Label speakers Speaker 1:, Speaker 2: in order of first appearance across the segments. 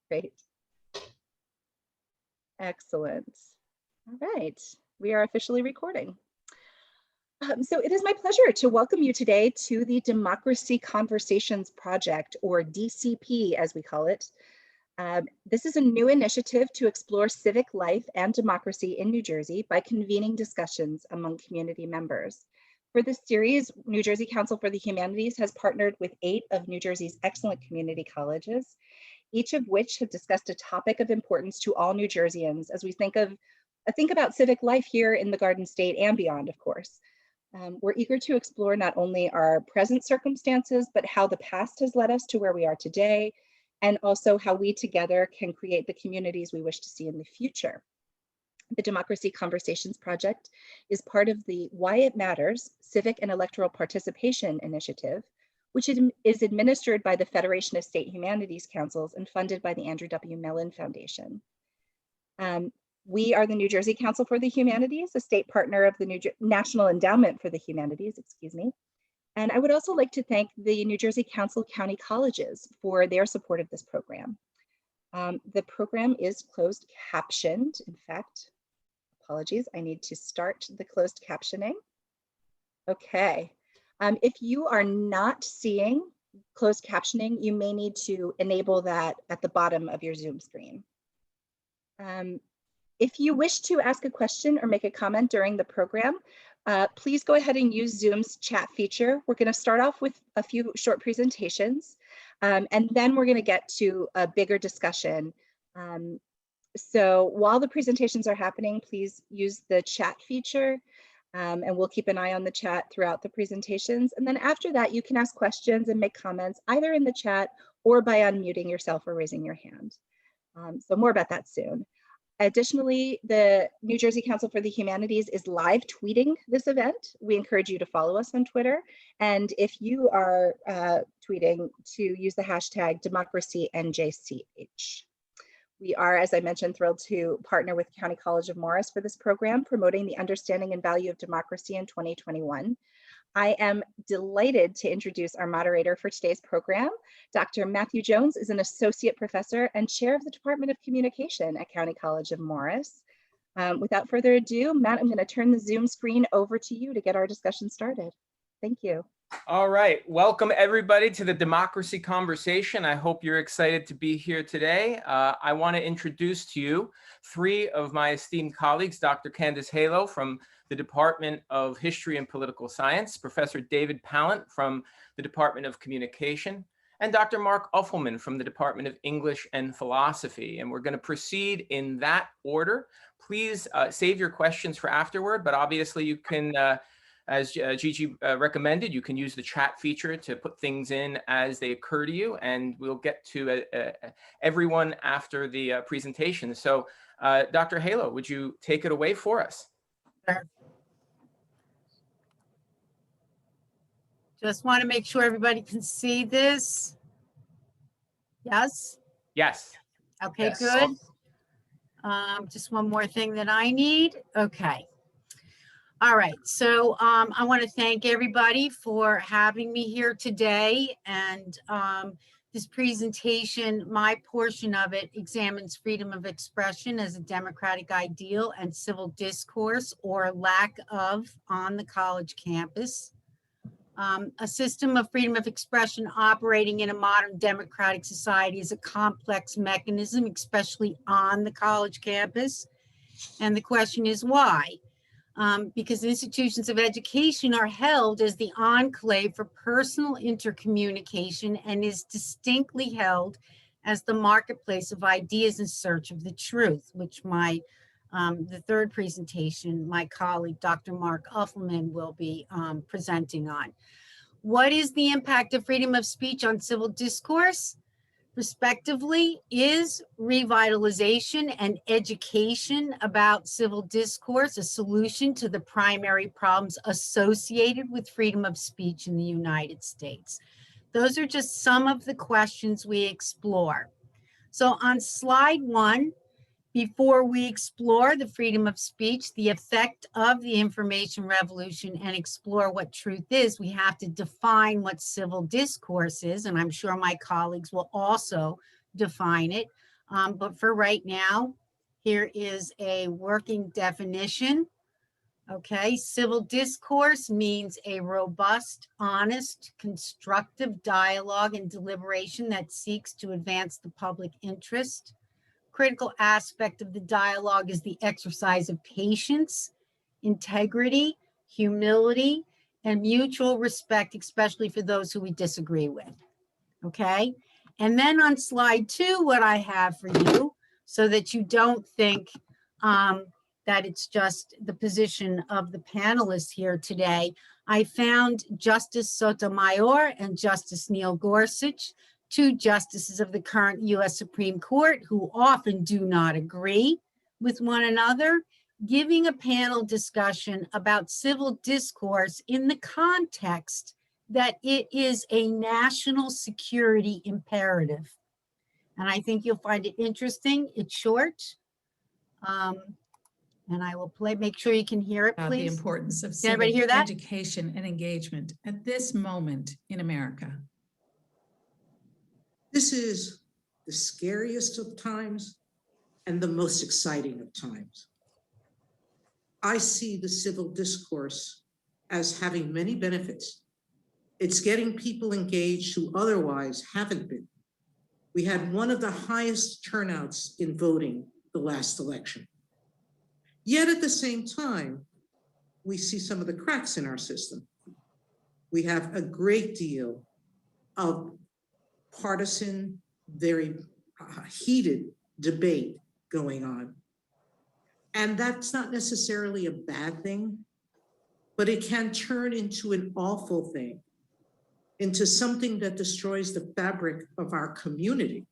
Speaker 1: Great. Excellent. All right, we are officially recording. So it is my pleasure to welcome you today to the Democracy Conversations Project, or DCP as we call it. This is a new initiative to explore civic life and democracy in New Jersey by convening discussions among community members. For this series, New Jersey Council for the Humanities has partnered with 8 of New Jersey's excellent community colleges, each of which have discussed a topic of importance to all New Jerseyans as we think about civic life here in the Garden State and beyond, of course. We're eager to explore not only our present circumstances, but how the past has led us to where we are today, and also how we together can create the communities we wish to see in the future. The Democracy Conversations Project is part of the Why It Matters Civic and Electoral Participation initiative, which is administered by the Federation of State Humanities Councils and funded by the Andrew W. Mellon Foundation. We are the New Jersey Council for the Humanities, a state partner of the National Endowment for the Humanities, And I would also like to thank the New Jersey Council County Colleges for their support of this program. The program is closed captioned. In fact, apologies, I need to start the closed captioning. Okay. If you are not seeing closed captioning, you may need to enable that at the bottom of your Zoom screen. If you wish to ask a question or make a comment during the program, please go ahead and use Zoom's chat feature. We're going to start off with a few short presentations, and then we're going to get to a bigger discussion. So while the presentations are happening, please use the chat feature, and we'll keep an eye on the chat throughout the presentations. And then after that, you can ask questions and make comments either in the chat or by unmuting yourself or raising your hand. So more about that soon. Additionally, the New Jersey Council for the Humanities is live tweeting this event. We encourage you to follow us on Twitter. And if you are tweeting, to use the hashtag #DemocracyNJCH. We are, as I mentioned, thrilled to partner with County College of Morris for this program, promoting the understanding and value of democracy in 2021. I am delighted to introduce our moderator for today's program. Dr. Matthew Jones is an associate professor and chair of the Department of Communication at County College of Morris. Without further ado, Matt, I'm going to turn the Zoom screen over to you to get our discussion started. Thank you.
Speaker 2: All right, welcome everybody to the Democracy Conversation. I hope you're excited to be here today. I want to introduce to you 3 of my esteemed colleagues, Dr. Candace Halo from the Department of History and Political Science, Professor David Pallant from the Department of Communication, and Dr. Mark Uffelman from the Department of English and Philosophy. And we're going to proceed in that order. Please save your questions for afterward, but obviously you can, as Gigi recommended, you can use the chat feature to put things in as they occur to you, and we'll get to everyone after the presentation. So Dr. Halo, would you take it away for us?
Speaker 3: Sure. Just want to make sure everybody can see this. Yes?
Speaker 2: Yes.
Speaker 3: Okay,
Speaker 2: yes.
Speaker 3: Good. Just one more thing that I need. Okay. All right. So I want to thank everybody for having me here today. And this presentation, my portion of it, examines freedom of expression as a democratic ideal and civil discourse, or lack of, on the college campus. A system of freedom of expression operating in a modern democratic society is a complex mechanism, especially on the college campus. And the question is why? Because institutions of education are held as the enclave for personal intercommunication and is distinctly held as the marketplace of ideas in search of the truth, which the third presentation, my colleague, Dr. Mark Uffelman, will be presenting on. What is the impact of freedom of speech on civil discourse? Respectively, is revitalization and education about civil discourse a solution to the primary problems associated with freedom of speech in the United States? Those are just some of the questions we explore. So on slide 1, before we explore the freedom of speech, the effect of the information revolution, and explore what truth is, we have to define what civil discourse is, and I'm sure my colleagues will also define it. But for right now, here is a working definition. Okay, civil discourse means a robust, honest, constructive dialogue and deliberation that seeks to advance the public interest. Critical aspect of the dialogue is the exercise of patience, integrity, humility, and mutual respect, especially for those who we disagree with. Okay, and then on slide 2, what I have for you, so that you don't think that it's just the position of the panelists here today, I found Justice Sotomayor and Justice Neil Gorsuch, 2 justices of the current U.S. Supreme Court who often do not agree with one another, giving a panel discussion about civil discourse in the context that it is a national security imperative. And I think you'll find it interesting. It's short. And I will play, make sure you can hear it, please.
Speaker 4: The importance of
Speaker 3: Can everybody hear that?
Speaker 4: education and engagement at this moment in America.
Speaker 5: This is the scariest of times and the most exciting of times. I see the civil discourse as having many benefits. It's getting people engaged who otherwise haven't been. We had one of the highest turnouts in voting the last election. Yet at the same time, we see some of the cracks in our system. We have a great deal of partisan, very heated debate going on. And that's not necessarily a bad thing, but it can turn into an awful thing, into something that destroys the fabric of our community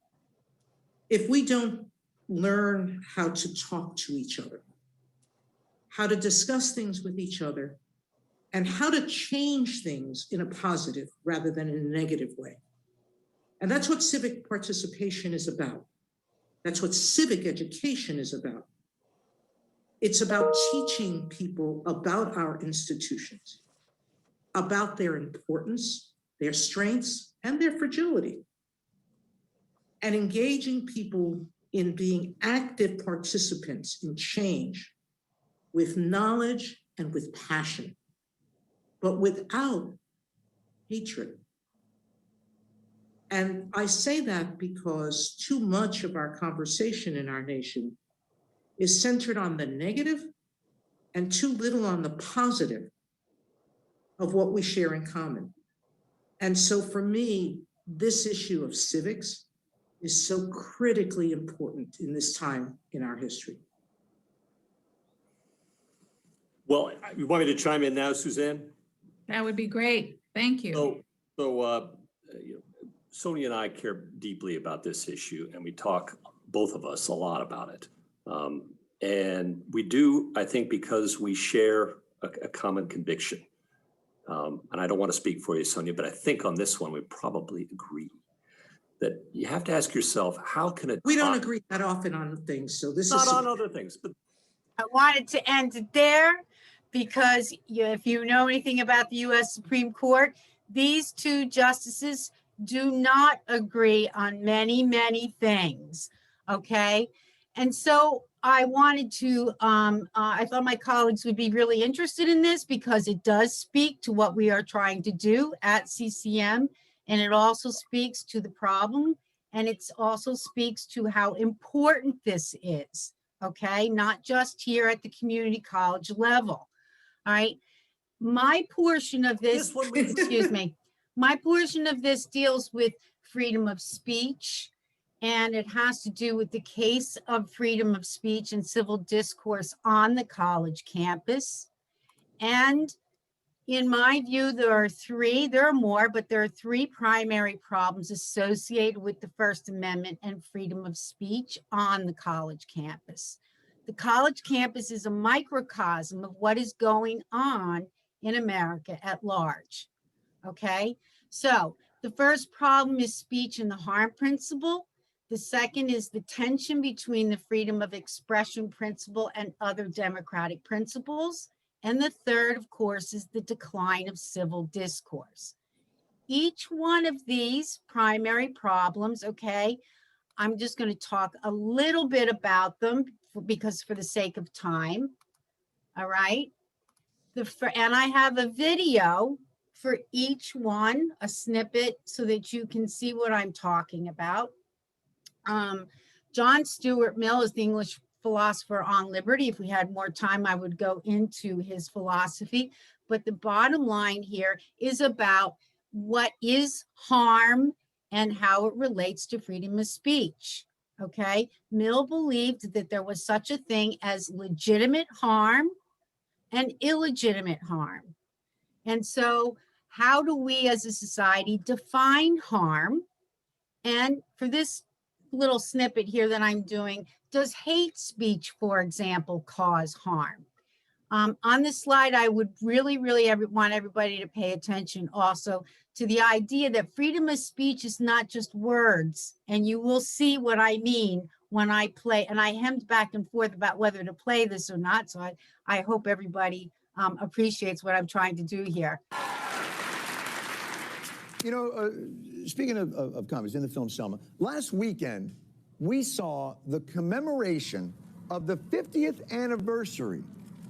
Speaker 5: if we don't learn how to talk to each other, how to discuss things with each other, and how to change things in a positive rather than in a negative way. And that's what civic participation is about. That's what civic education is about. It's about teaching people about our institutions, about their importance, their strengths, and their fragility, and engaging people in being active participants in change with knowledge and with passion, but without hatred. And I say that because too much of our conversation in our nation is centered on the negative and too little on the positive of what we share in common. And so for me, this issue of civics is so critically important in this time in our history.
Speaker 6: Well, you want me to chime in now, Suzanne?
Speaker 4: That would be great. Thank you.
Speaker 6: Sonia and I care deeply about this issue, and we talk, both of us, a lot about it. And we do, I think, because we share a common conviction. And I don't want to speak for you, Sonia, but I think on this one, we probably agree that you have to ask yourself, how can it—
Speaker 5: We don't agree that often on things, so this
Speaker 6: not
Speaker 5: is—
Speaker 6: on other things, but
Speaker 3: I wanted to end it there because if you know anything about the U.S. Supreme Court, these 2 justices do not agree on many, many things, okay? And so I wanted to, I thought my colleagues would be really interested in this because it does speak to what we are trying to do at CCM, and it also speaks to the problem, and it also speaks to how important this is, okay? Not just here at the community college level, all right? My portion of this excuse me, my portion of this deals with freedom of speech, and it has to do with the case of freedom of speech and civil discourse on the college campus. And in my view, there are more, but there are 3 primary problems associated with the First Amendment and freedom of speech on the college campus. The college campus is a microcosm of what is going on in America at large. Okay, so the first problem is speech and the harm principle. The second is the tension between the freedom of expression principle and other democratic principles. And the third, of course, is the decline of civil discourse. Each one of these primary problems, okay, I'm just going to talk a little bit about them because for the sake of time. All right. And I have a video for each one, a snippet, so that you can see what I'm talking about. John Stuart Mill is the English philosopher on liberty. If we had more time, I would go into his philosophy. But the bottom line here is about what is harm and how it relates to freedom of speech. Okay. Mill believed that there was such a thing as legitimate harm and illegitimate harm. And so how do we as a society define harm? And for this little snippet here that I'm doing, does hate speech, for example, cause harm? On this slide, I would really want everybody to pay attention also to the idea that freedom of speech is not just words. And you will see what I mean when I play, and I hemmed back and forth about whether to play this or not. So I hope everybody appreciates what I'm trying to do here.
Speaker 7: You know, speaking of comedies, in the film Selma, last weekend, we saw the commemoration of the 50th anniversary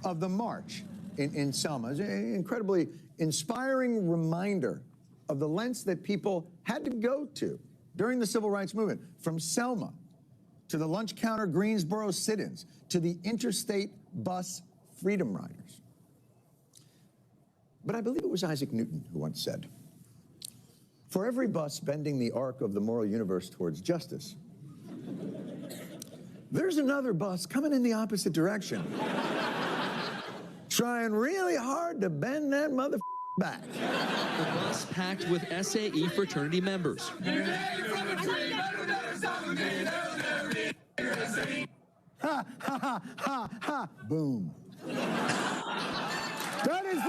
Speaker 7: of the march in Selma. It's an incredibly inspiring reminder of the lengths that people had to go to during the civil rights movement, from Selma to the lunch counter Greensboro sit-ins to the interstate bus freedom riders. But I believe it was Isaac Newton who once said, "For every bus bending the arc of the moral universe towards justice, there's another bus coming in the opposite direction, trying really hard to bend that mother back."
Speaker 8: The bus packed with SAE fraternity members.
Speaker 7: Ha, ha, ha, ha, ha, boom. That is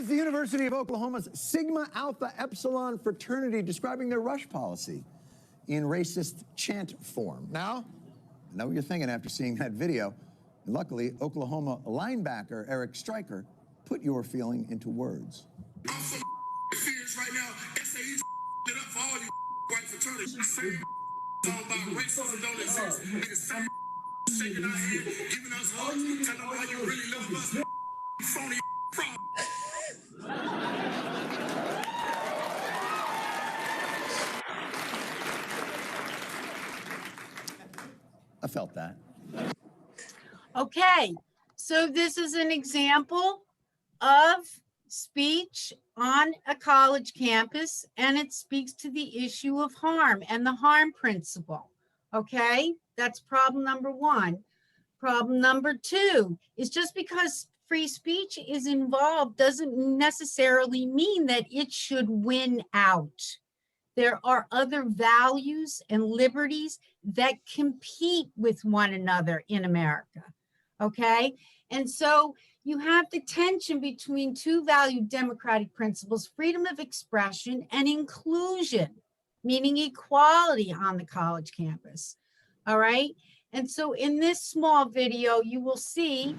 Speaker 7: the University of Oklahoma's Sigma Alpha Epsilon fraternity describing their rush policy in racist chant form. Now, I know what you're thinking after seeing that video. And luckily, Oklahoma linebacker Eric Stryker put your feeling into words.
Speaker 9: I'm so serious right now. SAE it up for all you white fraternities. Same all about racism don't exist. Niggas same shaking our head, giving us hugs, telling them how you really love us. Phony problem.
Speaker 7: I felt that.
Speaker 3: Okay, so this is an example of speech on a college campus, and it speaks to the issue of harm and the harm principle. Okay, that's problem number one. Problem number two is just because free speech is involved doesn't necessarily mean that it should win out. There are other values and liberties that compete with one another in America, okay? And so you have the tension between two valued democratic principles, freedom of expression and inclusion, meaning equality on the college campus, all right? And so in this small video, you will see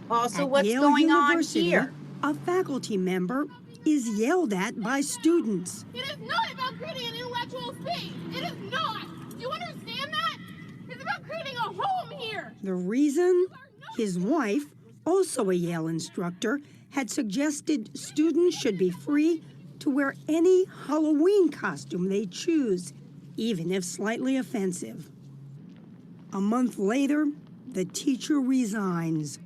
Speaker 3: also what's
Speaker 10: Yale
Speaker 3: going
Speaker 10: University,
Speaker 3: on here.
Speaker 10: A faculty member is yelled at by students.
Speaker 11: It is not about creating an intellectual space. It is not. Do you understand that? It's about creating a home here.
Speaker 10: The reason? His wife, also a Yale instructor, had suggested students should be free to wear any Halloween costume they choose, even if slightly offensive. A month later, the teacher resigns.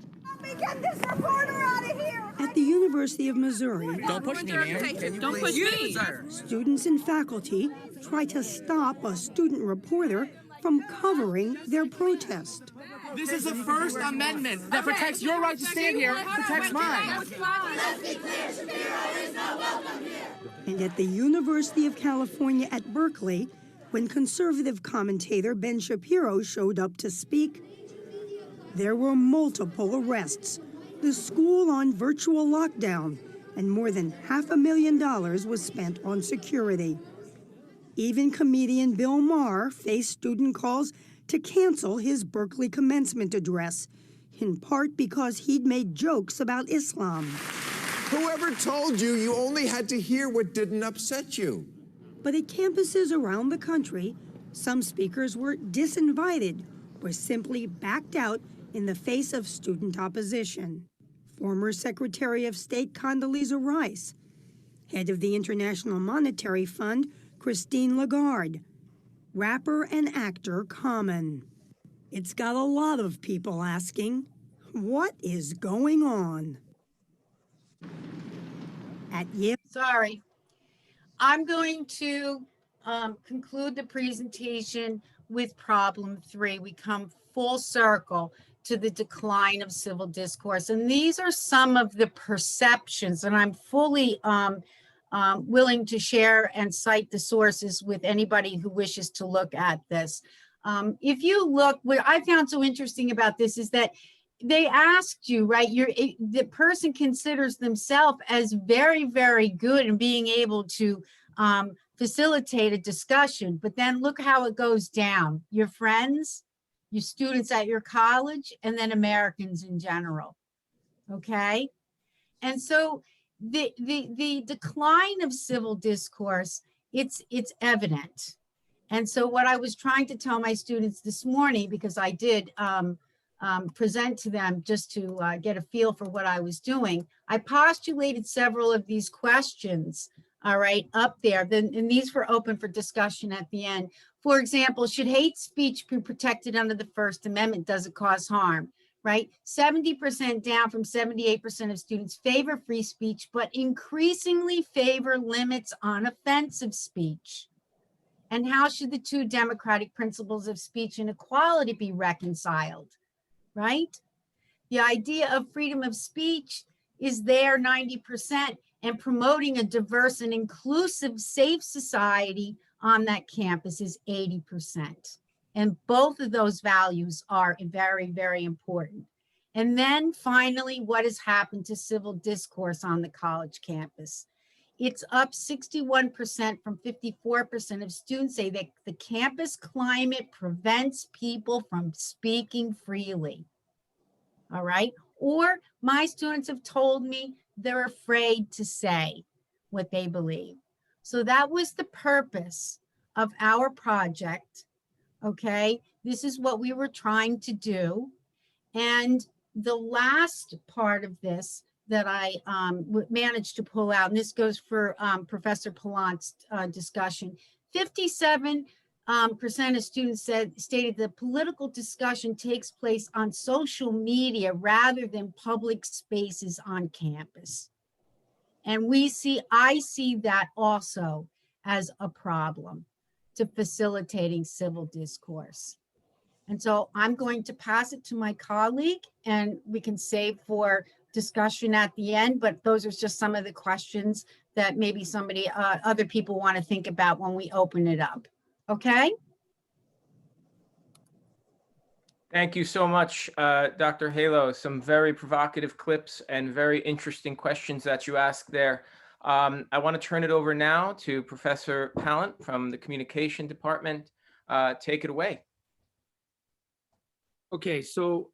Speaker 11: Get this reporter out of here.
Speaker 10: At the University of Missouri,
Speaker 8: Don't push me, man.
Speaker 11: Don't push me.
Speaker 10: students and faculty try to stop a student reporter from covering their protest.
Speaker 8: This is the First Amendment that protects your right to stand here, protects mine.
Speaker 10: And at the University of California at Berkeley, when conservative commentator Ben Shapiro showed up to speak, there were multiple arrests, the school on virtual lockdown, and more than $500,000 was spent on security. Even comedian Bill Maher faced student calls to cancel his Berkeley commencement address, in part because he'd made jokes about Islam.
Speaker 12: Whoever told you you only had to hear what didn't upset you?
Speaker 10: But at campuses around the country, some speakers were disinvited or simply backed out in the face of student opposition. Former Secretary of State Condoleezza Rice, head of the International Monetary Fund, Christine Lagarde, rapper and actor Common. It's got a lot of people asking, what is going on? At Yale.
Speaker 3: Sorry. I'm going to conclude the presentation with problem 3. We come full circle to the decline of civil discourse. And these are some of the perceptions, and I'm fully willing to share and cite the sources with anybody who wishes to look at this. If you look, what I found so interesting about this is that they asked you, right? The person considers themselves as very, very good in being able to facilitate a discussion, but then look how it goes down. Your friends, your students at your college, and then Americans in general. Okay, and so the decline of civil discourse, it's evident. And so what I was trying to tell my students this morning, because I did present to them just to get a feel for what I was doing, I postulated several of these questions, all right, up there. Then, and these were open for discussion at the end. For example, should hate speech be protected under the First Amendment? Does it cause harm? Right? 70% down from 78% of students favor free speech, but increasingly favor limits on offensive speech. And how should the two democratic principles of speech and equality be reconciled? Right? The idea of freedom of speech is there 90%, and promoting a diverse and inclusive, safe society on that campus is 80%. And both of those values are very, very important. And then finally, what has happened to civil discourse on the college campus? It's up 61% from 54% of students say that the campus climate prevents people from speaking freely. All right. Or my students have told me they're afraid to say what they believe. So that was the purpose of our project. Okay. This is what we were trying to do. And the last part of this that I managed to pull out, and this goes for Professor Pallant's discussion, 57% of students stated that political discussion takes place on social media rather than public spaces on campus. And I see that also as a problem to facilitating civil discourse. And so I'm going to pass it to my colleague, and we can save for discussion at the end, but those are just some of the questions that maybe other people want to think about when we open it up. Okay?
Speaker 2: Thank you so much, Dr. Halo. Some very provocative clips and very interesting questions that you asked there. I want to turn it over now to Professor Pallant from the Communication Department. Take it away.
Speaker 13: Okay, so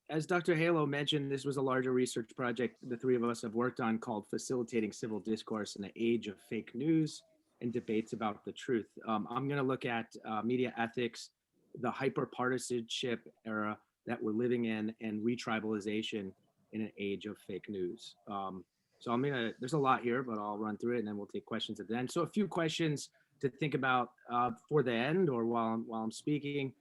Speaker 13: as Dr. Halo mentioned, this was a larger research project the three of us have worked on called Facilitating Civil Discourse in the Age of Fake News and Debates About the Truth. I'm going to look at media ethics, the hyper-partisanship era that we're living in, and retribalization in an age of fake news. So there's a lot here, but I'll run through it and then we'll take questions at the end. So a few questions to think about for the end or while I'm speaking.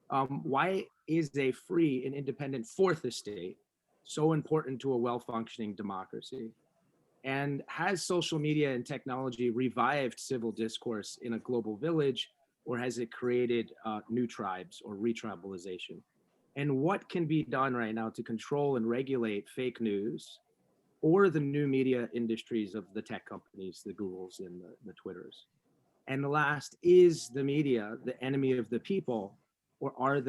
Speaker 13: Why is a free and independent fourth estate so important to a well-functioning democracy? And has social media and technology revived civil discourse in a global village, or has it created new tribes or retribalization? And what can be done right now to control and regulate fake news or the new media industries of the tech companies, the Googles and the Twitters? And the last, is the media the enemy of the people, or are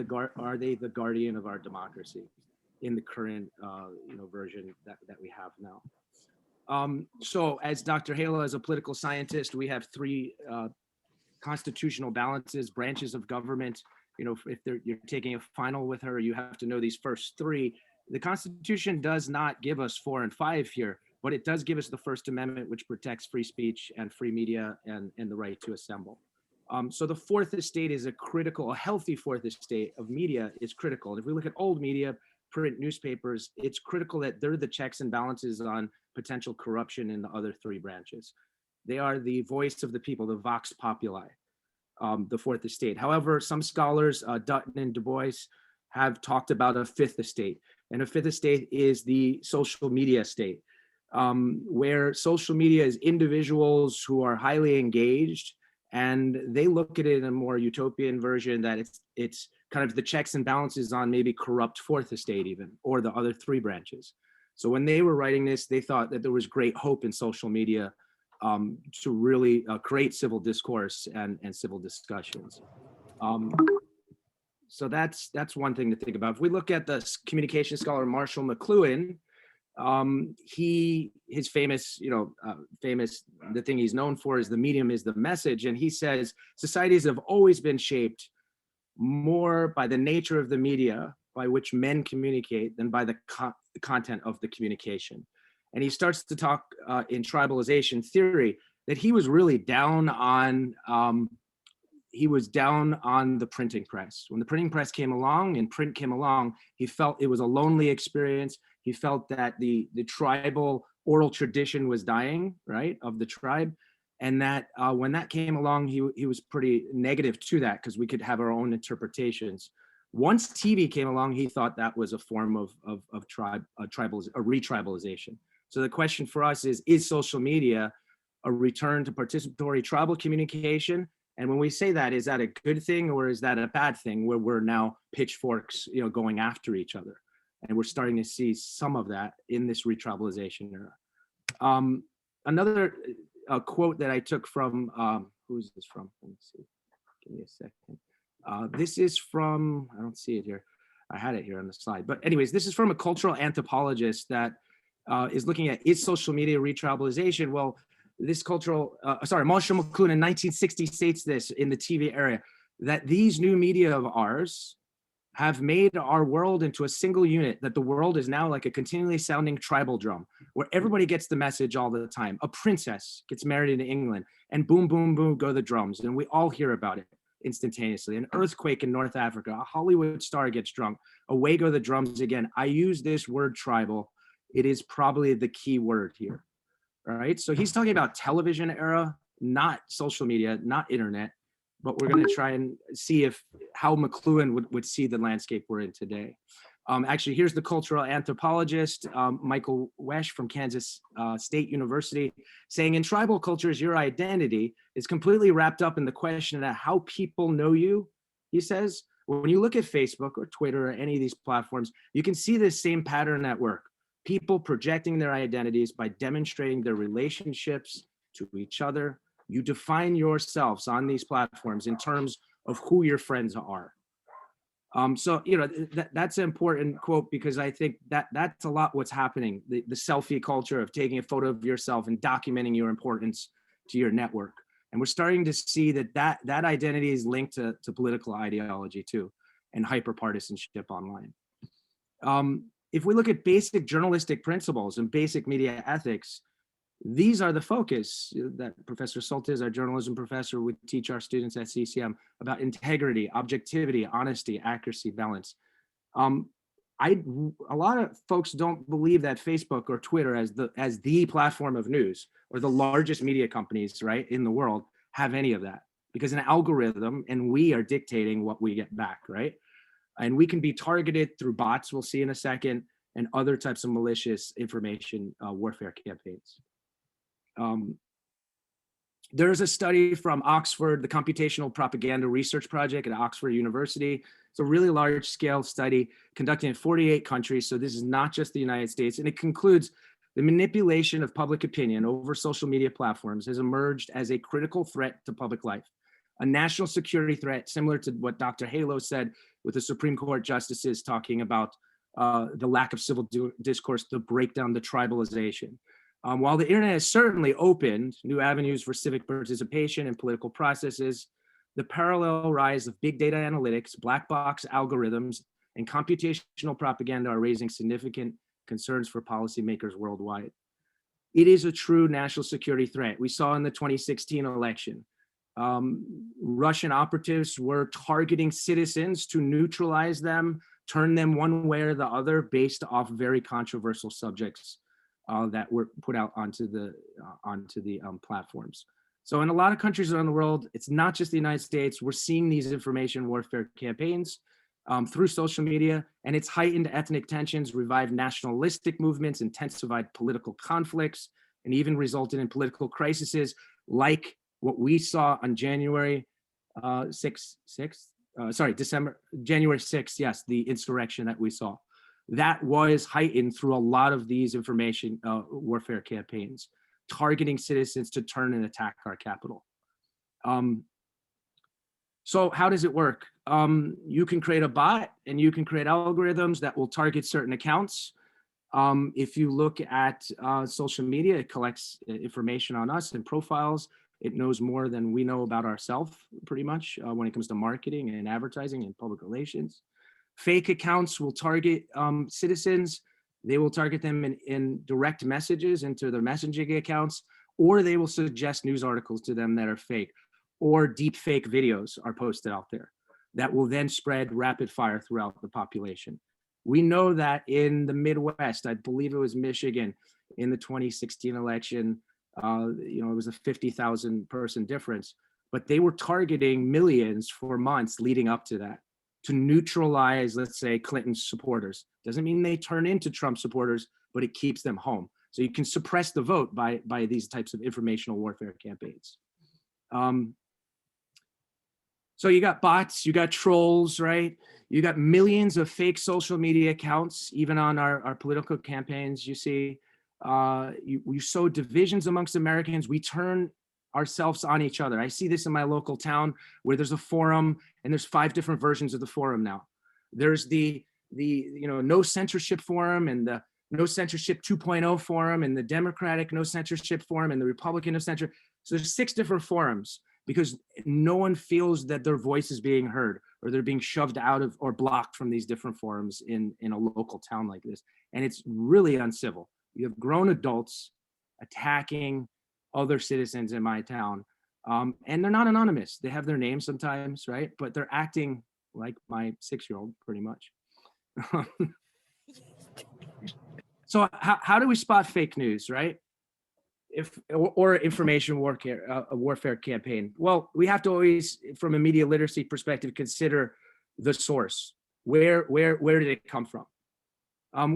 Speaker 13: they the guardian of our democracy in the current version that we have now? So as Dr. Halo, as a political scientist, we have three constitutional balances, branches of government. If you're taking a final with her, you have to know these first three. The Constitution does not give us 4 and 5 here, but it does give us the First Amendment, which protects free speech and free media and the right to assemble. So the fourth estate is a healthy fourth estate of media is critical. And if we look at old media, print newspapers, it's critical that they're the checks and balances on potential corruption in the other three branches. They are the voice of the people, the vox populi, the fourth estate. However, some scholars, Dutton and Du Bois, have talked about a fifth estate. And a fifth estate is the social media state, where social media is individuals who are highly engaged, and they look at it in a more utopian version that it's kind of the checks and balances on maybe corrupt fourth estate even, or the other three branches. So when they were writing this, they thought that there was great hope in social media to really create civil discourse and civil discussions. So that's one thing to think about. If we look at the communication scholar Marshall McLuhan, his famous, the thing he's known for is the medium is the message. And he says societies have always been shaped more by the nature of the media by which men communicate than by the content of the communication. And he starts to talk in tribalization theory that he was really down on the printing press. When the printing press came along and print came along, he felt it was a lonely experience. He felt that the tribal oral tradition was dying, right, of the tribe. And that when that came along, he was pretty negative to that because we could have our own interpretations. Once TV came along, he thought that was a form of retribalization. So the question for us is social media a return to participatory tribal communication? And when we say that, is that a good thing or is that a bad thing where we're now pitchforks, going after each other? And we're starting to see some of that in this retribalization era. Another quote that I took from, who's this from? Let me see, give me a second. This is from, I don't see it here. I had it here on the slide. But anyways, this is from a cultural anthropologist that is looking at, is social media retribalization? Well, this Marshall McLuhan in 1960 states this in the TV area, that these new media of ours have made our world into a single unit, that the world is now like a continually sounding tribal drum, where everybody gets the message all the time. A princess gets married in England, and boom, boom, boom, go the drums, and we all hear about it instantaneously. An earthquake in North Africa, a Hollywood star gets drunk, away go the drums again. I use this word tribal. It is probably the key word here, right? So he's talking about television era, not social media, not internet, but we're going to try and see how McLuhan would see the landscape we're in today. Actually, here's the cultural anthropologist, Michael Wesch from Kansas State University, saying in tribal cultures, your identity is completely wrapped up in the question of how people know you. He says, when you look at Facebook or Twitter or any of these platforms, you can see this same pattern at work. People projecting their identities by demonstrating their relationships to each other. You define yourselves on these platforms in terms of who your friends are. So, that's an important quote because I think that's a lot what's happening. The selfie culture of taking a photo of yourself and documenting your importance to your network. And we're starting to see that identity is linked to political ideology too, and hyper-partisanship online. If we look at basic journalistic principles and basic media ethics, these are the focus that Professor Soltis, our journalism professor, would teach our students at CCM about integrity, objectivity, honesty, accuracy, balance. A lot of folks don't believe that Facebook or Twitter as the platform of news or the largest media companies, right, in the world have any of that, because an algorithm and we are dictating what we get back, right? And we can be targeted through bots, we'll see in a second, and other types of malicious information warfare campaigns. There's a study from Oxford, the Computational Propaganda Research Project at Oxford University. It's a really large scale study conducted in 48 countries. So this is not just the United States. And it concludes the manipulation of public opinion over social media platforms has emerged as a critical threat to public life, a national security threat, similar to what Dr. Halo said with the Supreme Court justices talking about the lack of civil discourse to break down the tribalization. While the internet has certainly opened new avenues for civic participation and political processes, the parallel rise of big data analytics, black box algorithms, and computational propaganda are raising significant concerns for policymakers worldwide. it is a true national security threat. We saw in the 2016 election, Russian operatives were targeting citizens to neutralize them, turn them one way or the other based off very controversial subjects that were put out onto the platforms. So in a lot of countries around the world, it's not just the United States, we're seeing these information warfare campaigns through social media, and it's heightened ethnic tensions, revived nationalistic movements, intensified political conflicts, and even resulted in political crises like what we saw on January 6th, January 6th, yes, the insurrection that we saw. That was heightened through a lot of these information warfare campaigns, targeting citizens to turn and attack our capital. So how does it work? You can create a bot and you can create algorithms that will target certain accounts. If you look at social media, it collects information on us and profiles. It knows more than we know about ourselves, pretty much, when it comes to marketing and advertising and public relations. Fake accounts will target citizens. They will target them in direct messages into their messaging accounts, or they will suggest news articles to them that are fake, or deep fake videos are posted out there that will then spread rapid fire throughout the population. We know that in the Midwest, I believe it was Michigan, in the 2016 election, it was a 50,000 person difference, but they were targeting millions for months leading up to that to neutralize, let's say, Clinton's supporters. Doesn't mean they turn into Trump supporters, but it keeps them home. So you can suppress the vote by these types of informational warfare campaigns. So you got bots, you got trolls, right? You got millions of fake social media accounts, even on our political campaigns. You see, you sow divisions amongst Americans. We turn ourselves on each other. I see this in my local town where there's a forum and there's 5 different versions of the forum now. There's the no censorship forum and the no censorship 2.0 forum and the Democratic no censorship forum and the Republican no censorship. So there's 6 different forums because no one feels that their voice is being heard or they're being shoved out of or blocked from these different forums in a local town like this. And it's really uncivil. You have grown adults attacking other citizens in my town. And they're not anonymous. They have their names sometimes, right? But they're acting like my 6-year-old pretty much. So how do we spot fake news, right? Or information warfare campaign? Well, we have to always, from a media literacy perspective, consider the source. Where did it come from?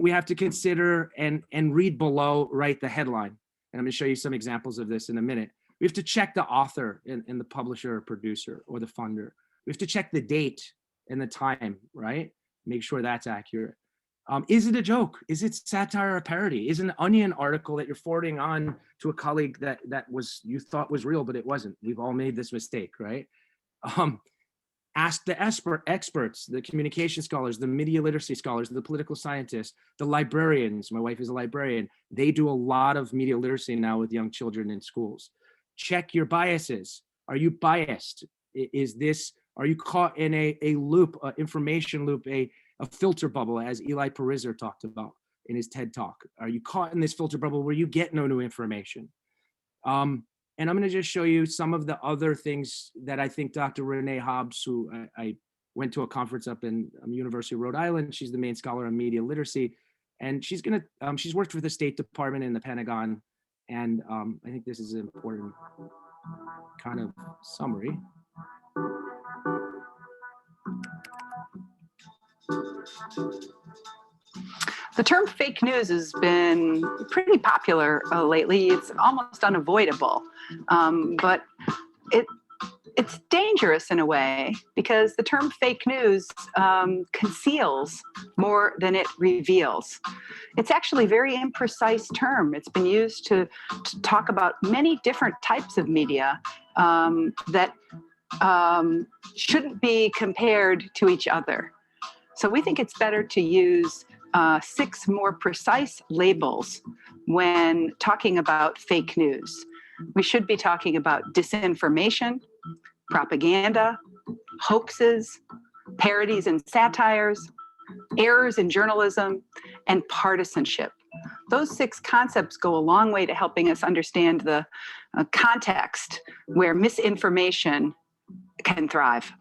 Speaker 13: We have to consider and read below, right, the headline. And I'm going to show you some examples of this in a minute. We have to check the author and the publisher or producer or the funder. We have to check the date and the time, right? Make sure that's accurate. Is it a joke? Is it satire or parody? Is an Onion article that you're forwarding on to a colleague that you thought was real, but it wasn't? We've all made this mistake, right? Ask the experts, the communication scholars, the media literacy scholars, the political scientists, the librarians. My wife is a librarian. They do a lot of media literacy now with young children in schools. Check your biases. Are you biased? Are you caught in a loop, information loop, a filter bubble, as Eli Pariser talked about in his TED Talk? Are you caught in this filter bubble where you get no new information? And I'm going to just show you some of the other things that I think Dr. Renee Hobbs, who I went to a conference up in University of Rhode Island. She's the main scholar on media literacy, and she's worked for the State Department and the Pentagon. And I think this is an important kind of summary.
Speaker 14: The term fake news has been pretty popular lately. It's almost unavoidable, but it's dangerous in a way because the term fake news conceals more than it reveals. It's actually a very imprecise term. It's been used to talk about many different types of media that shouldn't be compared to each other. So we think it's better to use 6 more precise labels when talking about fake news. We should be talking about disinformation, propaganda, hoaxes, parodies and satires, errors in journalism, and partisanship. those 6 concepts go a long way to helping us understand the context where misinformation can thrive.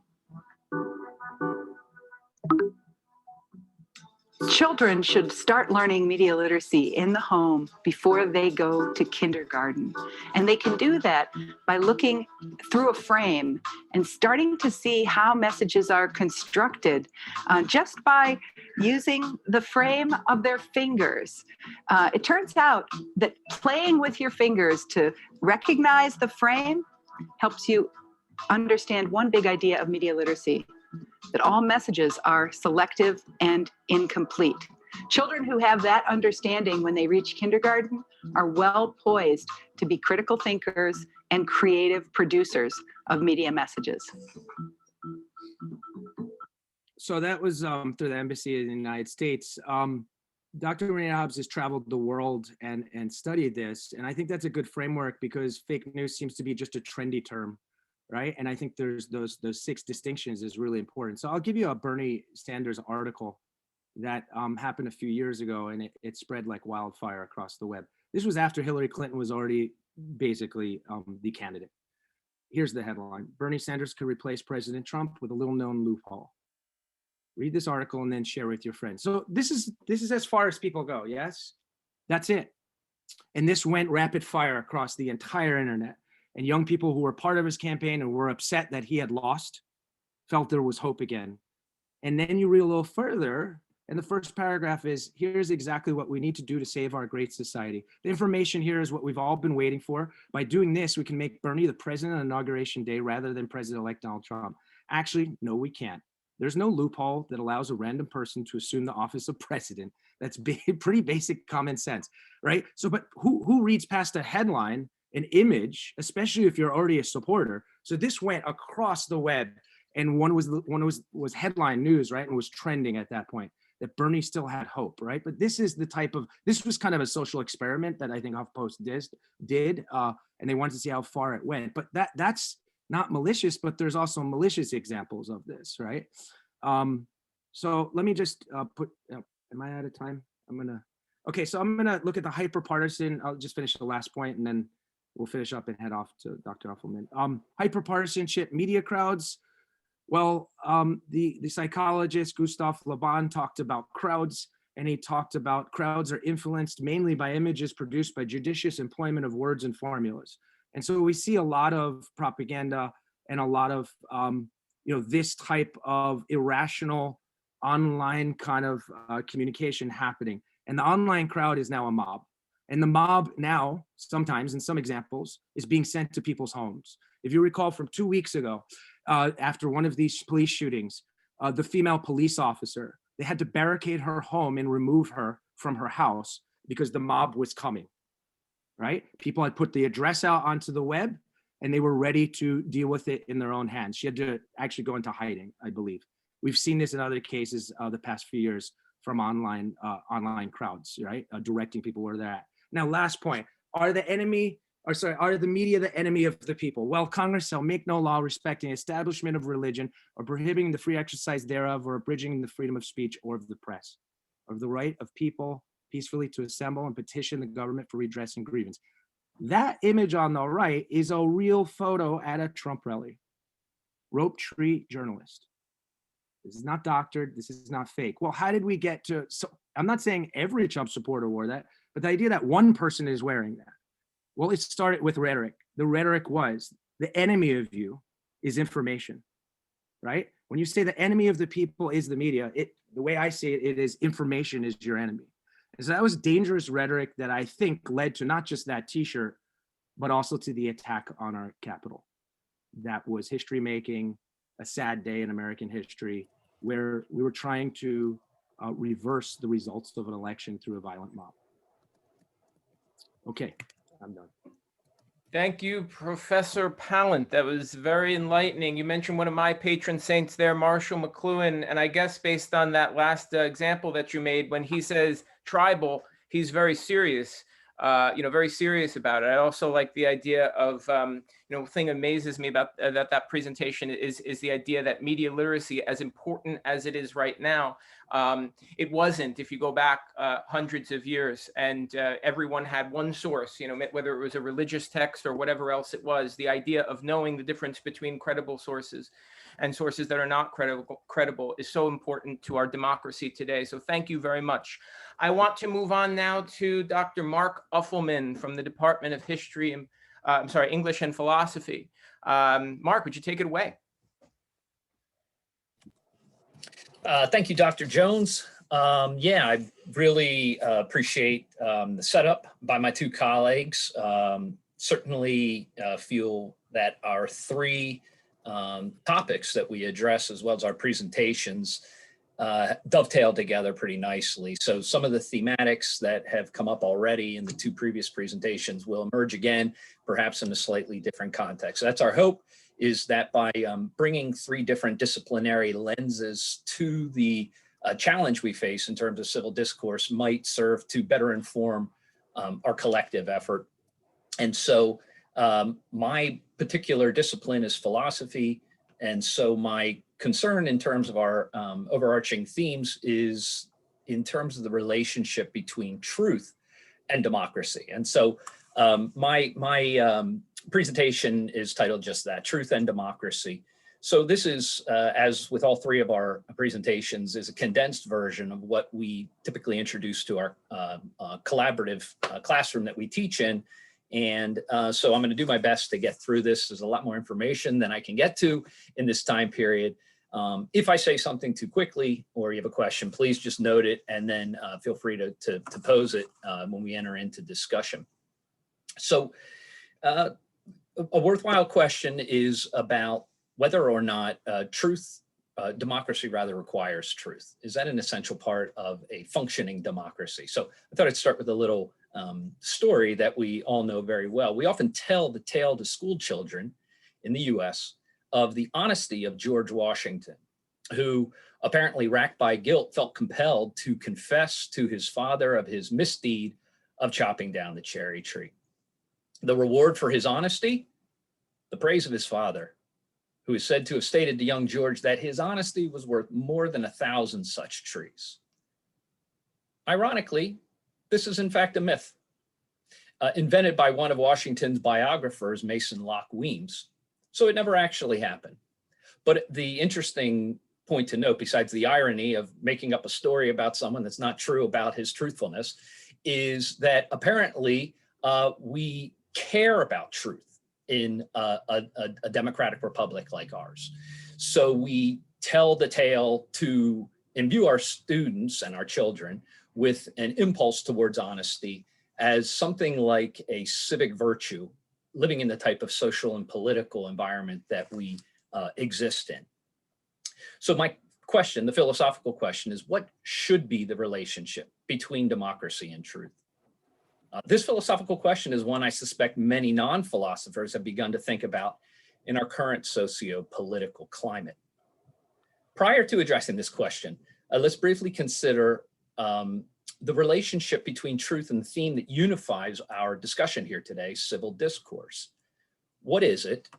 Speaker 14: Children should start learning media literacy in the home before they go to kindergarten. And they can do that by looking through a frame and starting to see how messages are constructed just by using the frame of their fingers. It turns out that playing with your fingers to recognize the frame helps you understand one big idea of media literacy: that all messages are selective and incomplete. Children who have that understanding when they reach kindergarten are well poised to be critical thinkers and creative producers of media messages.
Speaker 13: So that was through the Embassy in the United States. Dr. Marina Hobbs has traveled the world and studied this. And I think that's a good framework because fake news seems to be just a trendy term, right? And I think there's those 6 distinctions is really important. So I'll give you a Bernie Sanders article that happened a few years ago, and it spread like wildfire across the web. This was after Hillary Clinton was already basically the candidate. Here's the headline: Bernie Sanders could replace President Trump with a little known loophole. Read this article and then share with your friends. So this is as far as people go, yes? That's it. And this went rapid fire across the entire internet. And young people who were part of his campaign and were upset that he had lost felt there was hope again. And then you read a little further, and the first paragraph is, here's exactly what we need to do to save our great society. The information here is what we've all been waiting for. By doing this, we can make Bernie the president on Inauguration Day rather than President-elect Donald Trump. Actually, no, we can't. There's no loophole that allows a random person to assume the office of president. That's pretty basic common sense, right? So, but who reads past a headline, an image, especially if you're already a supporter? So this went across the web, and one was headline news, right? And was trending at that point, that Bernie still had hope, right? But this was kind of a social experiment that I think HuffPost did, and they wanted to see how far it went. But that's not malicious, but there's also malicious examples of this, right? So let me just put, am I out of time? Okay, so I'm gonna look at the hyperpartisan. I'll just finish the last point and then we'll finish up and head off to Dr. Uffelman. Hyperpartisanship media crowds. Well, the psychologist Gustav Le Bon talked about crowds, and he talked about crowds are influenced mainly by images produced by judicious employment of words and formulas. And so we see a lot of propaganda and a lot of this type of irrational online kind of communication happening. And the online crowd is now a mob. And the mob now, sometimes in some examples, is being sent to people's homes. If you recall from 2 weeks ago, after one of these police shootings, the female police officer, they had to barricade her home and remove her from her house because the mob was coming, right? People had put the address out onto the web and they were ready to deal with it in their own hands. She had to actually go into hiding, I believe. We've seen this in other cases the past few years from online crowds, right? Directing people where they're at. Now, last point, are the media the enemy of the people? Well, Congress shall make no law respecting establishment of religion or prohibiting the free exercise thereof or abridging the freedom of speech or of the press, or of the right of people peacefully to assemble and petition the government for redress and grievance. That image on the right is a real photo at a Trump rally. Rope tree journalist. This is not doctored. This is not fake. Well, how did we get to, so I'm not saying every Trump supporter wore that, but the idea that one person is wearing that. Well, it started with rhetoric. The rhetoric was, the enemy of you is information, right? When you say the enemy of the people is the media, the way I see it, it is information is your enemy. And so that was dangerous rhetoric that I think led to not just that t-shirt, but also to the attack on our Capitol. That was history making, a sad day in American history, where we were trying to reverse the results of an election through a violent mob. Okay, I'm done.
Speaker 2: Thank you, Professor Pallant. That was very enlightening. You mentioned one of my patron saints there, Marshall McLuhan, and I guess based on that last example that you made, when he says tribal, he's very serious. very serious about it. I also like the idea of, thing amazes me about that presentation is the idea that media literacy, as important as it is right now, it wasn't if you go back hundreds of years, and everyone had one source, whether it was a religious text or whatever else it was. The idea of knowing the difference between credible sources and sources that are not credible is so important to our democracy today. So thank you very much. I want to move on now to Dr. Mark Uffelman from the Department of History and English and Philosophy. Mark, would you take it away?
Speaker 15: Thank you, Dr. Jones. Yeah, I really appreciate the setup by my two colleagues. Certainly feel that our three topics that we address, as well as our presentations, dovetail together pretty nicely. So some of the thematics that have come up already in the two previous presentations will emerge again, perhaps in a slightly different context. So that's our hope, is that by bringing three different disciplinary lenses to the challenge we face in terms of civil discourse might serve to better inform our collective effort. And so my particular discipline is philosophy. And so my concern in terms of our overarching themes is in terms of the relationship between truth and democracy. And so my presentation is titled just that, Truth and Democracy. So this is, as with all three of our presentations, is a condensed version of what we typically introduce to our collaborative classroom that we teach in. And so I'm going to do my best to get through this. There's a lot more information than I can get to in this time period. If I say something too quickly or you have a question, please just note it, and then feel free to pose it when we enter into discussion. So a worthwhile question is about whether or not democracy rather requires truth. Is that an essential part of a functioning democracy? So I thought I'd start with a little story that we all know very well. We often tell the tale to school children in the US of the honesty of George Washington, who apparently racked by guilt felt compelled to confess to his father of his misdeed of chopping down the cherry tree. The reward for his honesty, the praise of his father, who is said to have stated to young George that his honesty was worth more than 1,000 such trees. Ironically, this is in fact a myth, invented by one of Washington's biographers, Mason Locke Weems. So it never actually happened. But the interesting point to note, besides the irony of making up a story about someone that's not true about his truthfulness, is that apparently we care about truth in a democratic republic like ours. So we tell the tale to imbue our students and our children with an impulse towards honesty as something like a civic virtue, living in the type of social and political environment that we exist in. So my question, the philosophical question, is what should be the relationship between democracy and truth? This philosophical question is one I suspect many non-philosophers have begun to think about in our current socio-political climate. Prior to addressing this question, let's briefly consider the relationship between truth and the theme that unifies our discussion here today, civil discourse. What is it,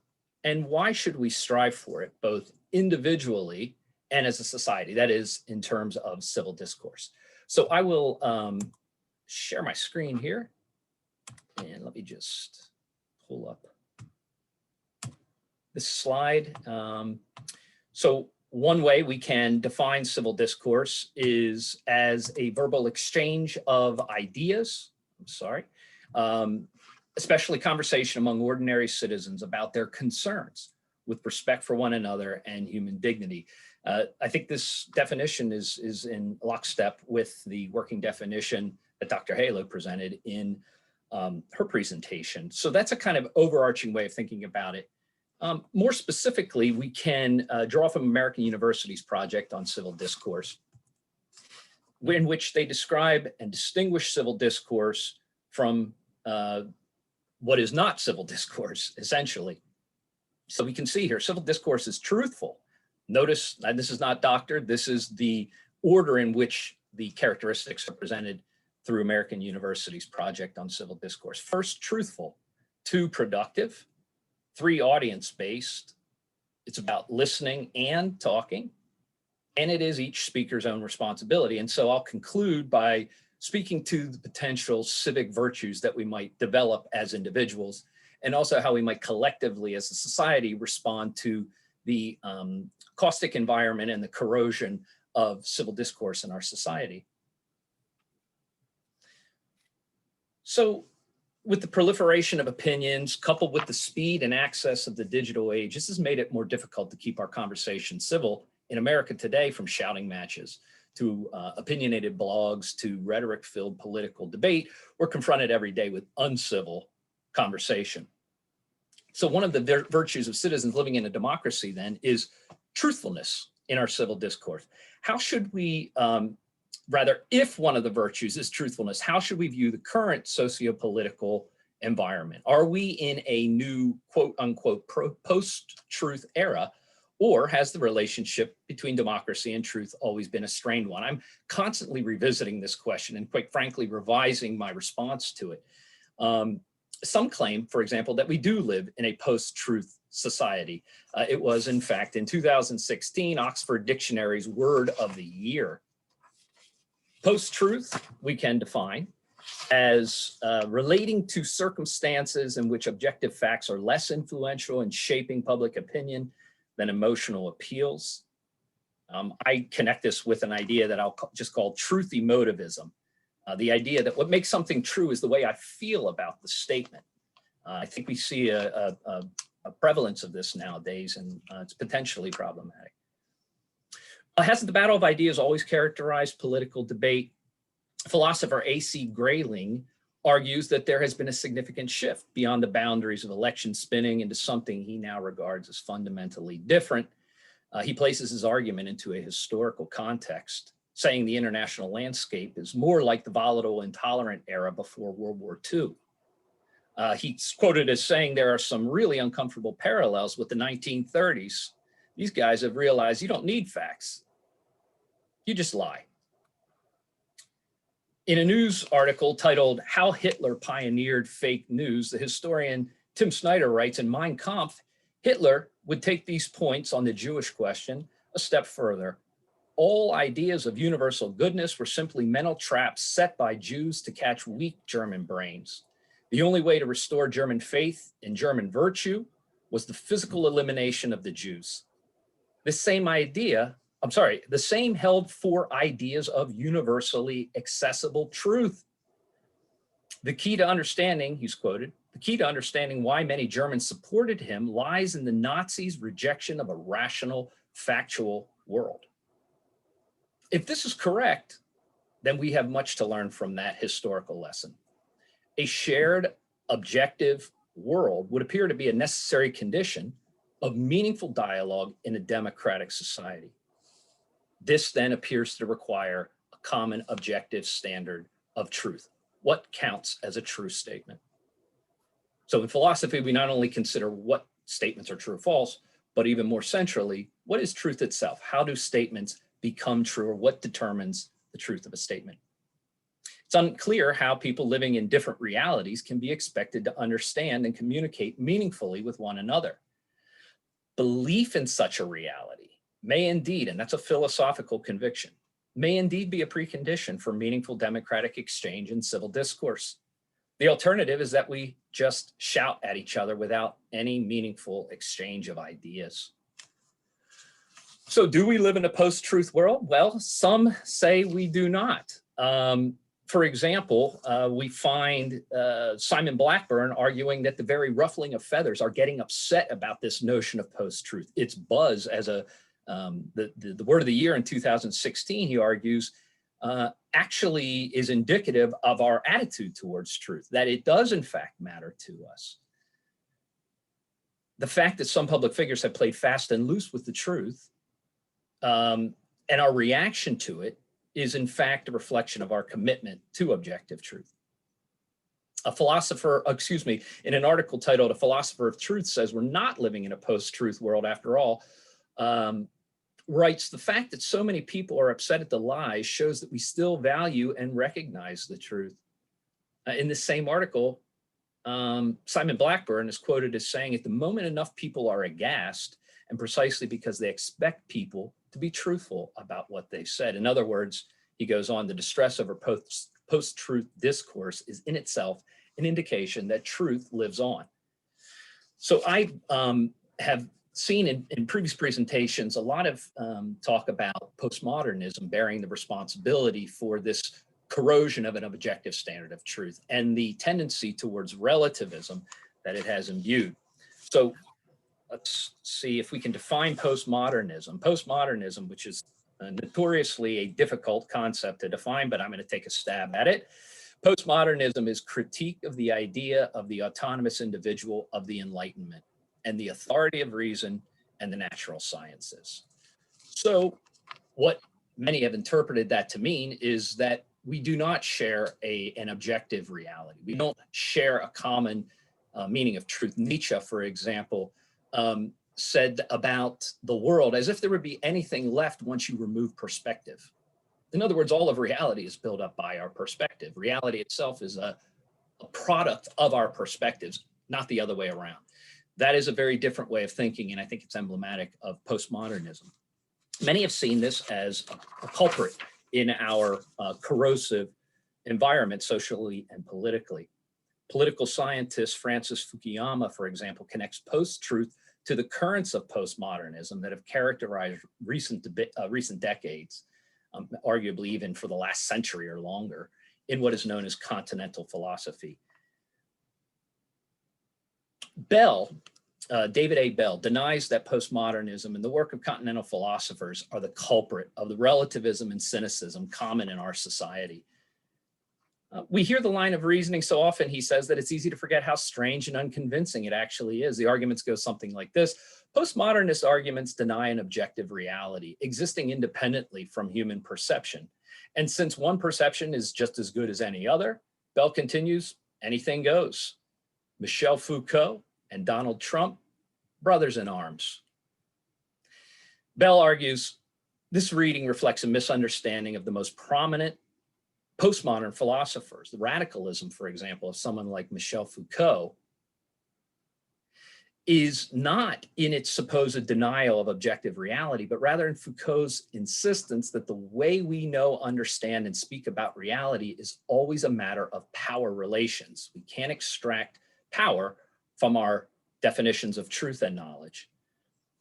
Speaker 15: and why should we strive for it, both individually and as a society? That is, in terms of civil discourse. So I will share my screen here, and let me just pull up this slide. So one way we can define civil discourse is as a verbal exchange of ideas, especially conversation among ordinary citizens about their concerns with respect for one another and human dignity. I think this definition is in lockstep with the working definition that Dr. Halo presented in her presentation. So that's a kind of overarching way of thinking about it. More specifically, we can draw from American University's project on civil discourse, in which they describe and distinguish civil discourse from what is not civil discourse, essentially. So we can see here, civil discourse is truthful. Notice, this is not doctored, this is the order in which the characteristics are presented through American University's project on civil discourse. First, truthful. 2, productive. 3, audience-based. It's about listening and talking. And it is each speaker's own responsibility. And so I'll conclude by speaking to the potential civic virtues that we might develop as individuals, and also how we might collectively as a society respond to the caustic environment and the corrosion of civil discourse in our society. So with the proliferation of opinions, coupled with the speed and access of the digital age, this has made it more difficult to keep our conversation civil in America today, from shouting matches to opinionated blogs to rhetoric-filled political debate. We're confronted every day with uncivil conversation. So one of the virtues of citizens living in a democracy then is truthfulness in our civil discourse. How should we, rather, if one of the virtues is truthfulness, how should we view the current socio-political environment? Are we in a new quote unquote post-truth era, or has the relationship between democracy and truth always been a strained one? I'm constantly revisiting this question and, quite frankly, revising my response to it. Some claim, for example, that we do live in a post-truth society. It was, in fact, in 2016, Oxford Dictionary's word of the year. Post-truth, we can define as relating to circumstances in which objective facts are less influential in shaping public opinion than emotional appeals. I connect this with an idea that I'll just call truth emotivism. The idea that what makes something true is the way I feel about the statement. I think we see a prevalence of this nowadays, and it's potentially problematic. Hasn't the battle of ideas always characterized political debate? Philosopher A.C. Grayling argues that there has been a significant shift beyond the boundaries of election spinning into something he now regards as fundamentally different. He places his argument into a historical context, saying the international landscape is more like the volatile, intolerant era before World War II. He's quoted as saying there are some really uncomfortable parallels with the 1930s. These guys have realized you don't need facts. You just lie. In a news article titled "How Hitler Pioneered Fake News," the historian Tim Snyder writes, in Mein Kampf, Hitler would take these points on the Jewish question a step further. All ideas of universal goodness were simply mental traps set by Jews to catch weak German brains. The only way to restore German faith in German virtue was the physical elimination of the Jews. The same held for ideas of universally accessible truth. The key to understanding, he's quoted, the key to understanding why many Germans supported him lies in the Nazis' rejection of a rational, factual world. If this is correct, then we have much to learn from that historical lesson. A shared, objective world would appear to be a necessary condition of meaningful dialogue in a democratic society. This then appears to require a common objective standard of truth. What counts as a true statement? So in philosophy, we not only consider what statements are true or false, but even more centrally, what is truth itself? How do statements become true, or what determines the truth of a statement? It's unclear how people living in different realities can be expected to understand and communicate meaningfully with one another. Belief in such a reality may indeed, and that's a philosophical conviction, may indeed be a precondition for meaningful democratic exchange and civil discourse. The alternative is that we just shout at each other without any meaningful exchange of ideas. So do we live in a post-truth world? Well, some say we do not. For example, we find Simon Blackburn arguing that the very ruffling of feathers are getting upset about this notion of post-truth. Its buzz as the word of the year in 2016, he argues, actually is indicative of our attitude towards truth, that it does in fact matter to us. The fact that some public figures have played fast and loose with the truth and our reaction to it is in fact a reflection of our commitment to objective truth. A philosopher, in an article titled "A Philosopher of Truth Says We're Not Living in a Post-Truth World After All," writes, the fact that so many people are upset at the lies shows that we still value and recognize the truth. In the same article, Simon Blackburn is quoted as saying, at the moment enough people are aghast, and precisely because they expect people to be truthful about what they said. In other words, he goes on, the distress over post-truth discourse is in itself an indication that truth lives on. So I have seen in previous presentations a lot of talk about postmodernism bearing the responsibility for this corrosion of an objective standard of truth and the tendency towards relativism that it has imbued. So let's see if we can define postmodernism. Postmodernism, which is notoriously a difficult concept to define, but I'm going to take a stab at it. Postmodernism is critique of the idea of the autonomous individual of the Enlightenment and the authority of reason and the natural sciences. So what many have interpreted that to mean is that we do not share an objective reality. We don't share a common meaning of truth. Nietzsche, for example, said about the world as if there would be anything left once you remove perspective. In other words, all of reality is built up by our perspective. Reality itself is a product of our perspectives, not the other way around. That is a very different way of thinking, and I think it's emblematic of postmodernism. Many have seen this as a culprit in our corrosive environment, socially and politically. Political scientist Francis Fukuyama, for example, connects post-truth to the currents of postmodernism that have characterized recent decades, arguably even for the last century or longer, in what is known as continental philosophy. Bell, David A. Bell, denies that postmodernism and the work of continental philosophers are the culprit of the relativism and cynicism common in our society. We hear the line of reasoning so often, he says, that it's easy to forget how strange and unconvincing it actually is. The arguments go something like this. Postmodernist arguments deny an objective reality existing independently from human perception. And since one perception is just as good as any other, Bell continues, anything goes. Michel Foucault and Donald Trump, brothers in arms. Bell argues this reading reflects a misunderstanding of the most prominent postmodern philosophers. The radicalism, for example, of someone like Michel Foucault is not in its supposed denial of objective reality, but rather in Foucault's insistence that the way we know, understand, and speak about reality is always a matter of power relations. We can't extract power from our definitions of truth and knowledge.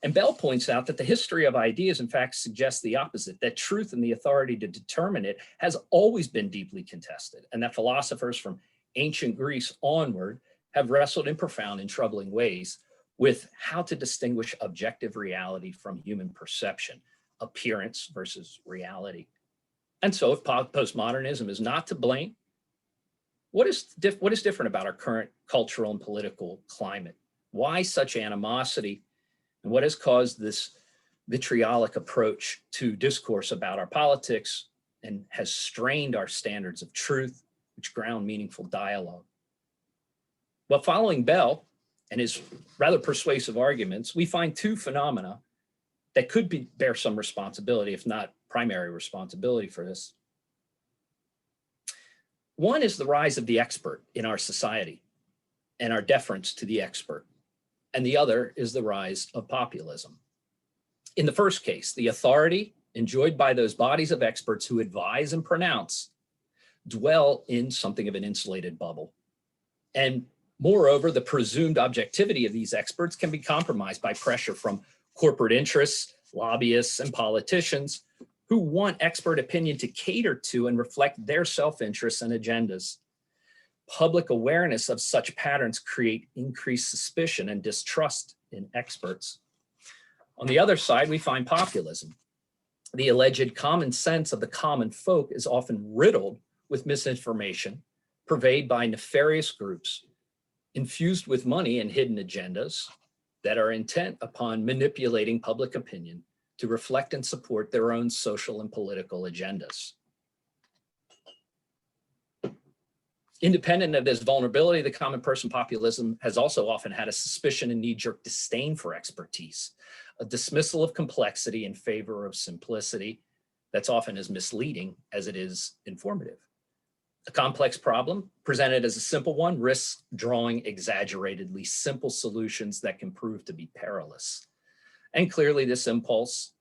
Speaker 15: And Bell points out that the history of ideas, in fact, suggests the opposite, that truth and the authority to determine it has always been deeply contested, and that philosophers from ancient Greece onward have wrestled in profound and troubling ways with how to distinguish objective reality from human perception, appearance versus reality. And so if postmodernism is not to blame, what is different about our current cultural and political climate? Why such animosity? And what has caused this vitriolic approach to discourse about our politics and has strained our standards of truth, which ground meaningful dialogue? Well, following Bell and his rather persuasive arguments, we find two phenomena that could bear some responsibility, if not primary responsibility for this. One is the rise of the expert in our society and our deference to the expert. And the other is the rise of populism. In the first case, the authority enjoyed by those bodies of experts who advise and pronounce dwell in something of an insulated bubble. And moreover, the presumed objectivity of these experts can be compromised by pressure from corporate interests, lobbyists, and politicians who want expert opinion to cater to and reflect their self-interests and agendas. Public awareness of such patterns create increased suspicion and distrust in experts. On the other side, we find populism. The alleged common sense of the common folk is often riddled with misinformation, purveyed by nefarious groups, infused with money and hidden agendas that are intent upon manipulating public opinion to reflect and support their own social and political agendas. Independent of this vulnerability, the common person populism has also often had a suspicion and knee-jerk disdain for expertise, a dismissal of complexity in favor of simplicity that's often as misleading as it is informative. A complex problem presented as a simple one risks drawing exaggeratedly simple solutions that can prove to be perilous. And clearly this impulse,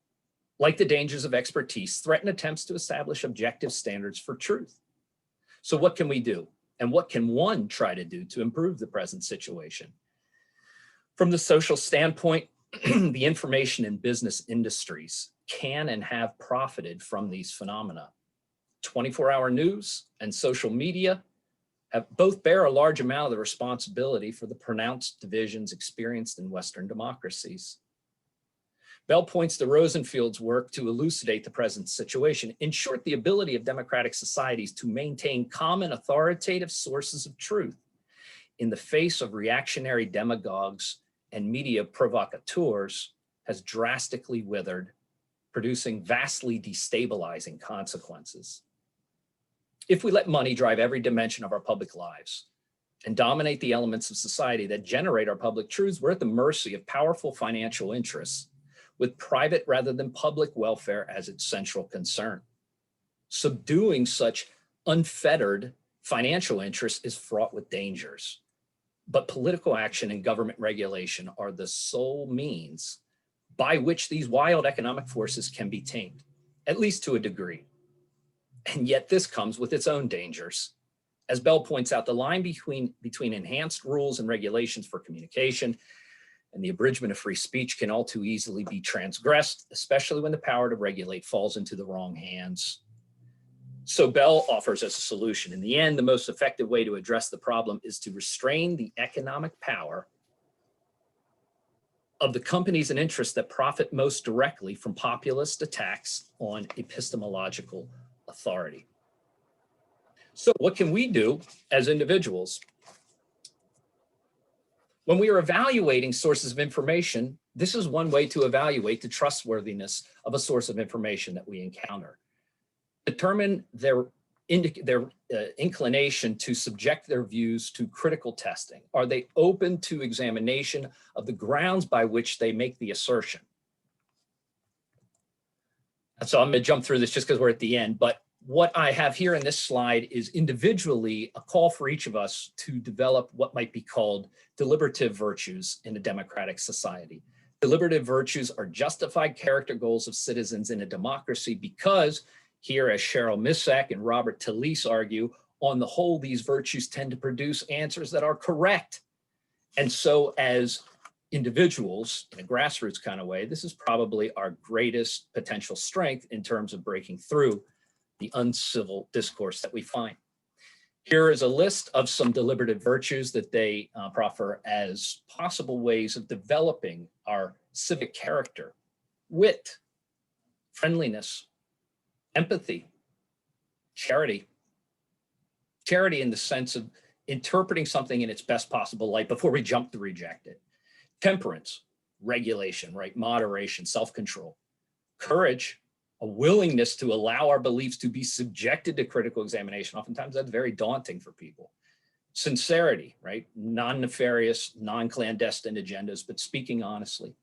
Speaker 15: like the dangers of expertise, threaten attempts to establish objective standards for truth. So what can we do? And what can one try to do to improve the present situation? From the social standpoint, the information and business industries can and have profited from these phenomena. 24-hour news and social media have both bear a large amount of the responsibility for the pronounced divisions experienced in Western democracies. Bell points to Rosenfield's work to elucidate the present situation. In short, the ability of democratic societies to maintain common authoritative sources of truth in the face of reactionary demagogues and media provocateurs has drastically withered, producing vastly destabilizing consequences. If we let money drive every dimension of our public lives and dominate the elements of society that generate our public truths, we're at the mercy of powerful financial interests with private rather than public welfare as its central concern. Subduing such unfettered financial interests is fraught with dangers, but political action and government regulation are the sole means by which these wild economic forces can be tamed, at least to a degree. And yet this comes with its own dangers. As Bell points out, the line between enhanced rules and regulations for communication and the abridgment of free speech can all too easily be transgressed, especially when the power to regulate falls into the wrong hands. So Bell offers us a solution. In the end, the most effective way to address the problem is to restrain the economic power of the companies and interests that profit most directly from populist attacks on epistemological authority. So what can we do as individuals? When we are evaluating sources of information, this is one way to evaluate the trustworthiness of a source of information that we encounter. Determine their inclination to subject their views to critical testing. Are they open to examination of the grounds by which they make the assertion? And so I'm going to jump through this just because we're at the end, but what I have here in this slide is individually a call for each of us to develop what might be called deliberative virtues in a democratic society. Deliberative virtues are justified character goals of citizens in a democracy because here, as Cheryl Missack and Robert Talese argue, on the whole, these virtues tend to produce answers that are correct. And so as individuals in a grassroots kind of way, this is probably our greatest potential strength in terms of breaking through the uncivil discourse that we find. Here is a list of some deliberative virtues that they proffer as possible ways of developing our civic character: wit, friendliness, empathy, charity. Charity in the sense of interpreting something in its best possible light before we jump to reject it. Temperance, regulation, right? Moderation, self-control. Courage, a willingness to allow our beliefs to be subjected to critical examination. Oftentimes that's very daunting for people. Sincerity, right? Non-nefarious, non-clandestine agendas, but speaking honestly.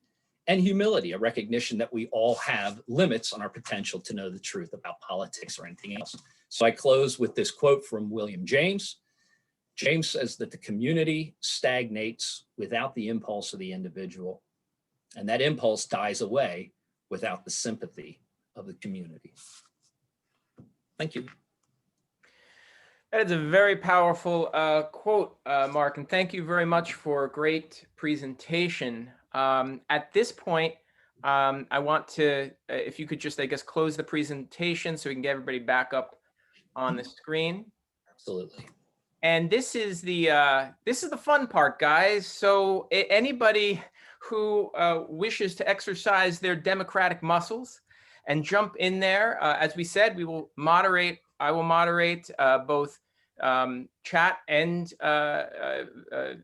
Speaker 15: And humility, a recognition that we all have limits on our potential to know the truth about politics or anything else. So I close with this quote from William James. James says that the community stagnates without the impulse of the individual, and that impulse dies away without the sympathy of the community. Thank you.
Speaker 2: That is a very powerful quote, Mark, and thank you very much for a great presentation. At this point, I want to, if you could just, I guess, close the presentation so we can get everybody back up on the screen.
Speaker 15: Absolutely.
Speaker 2: And this is the fun part, guys. So anybody who wishes to exercise their democratic muscles and jump in there, as we said, we will moderate. I will moderate both chat and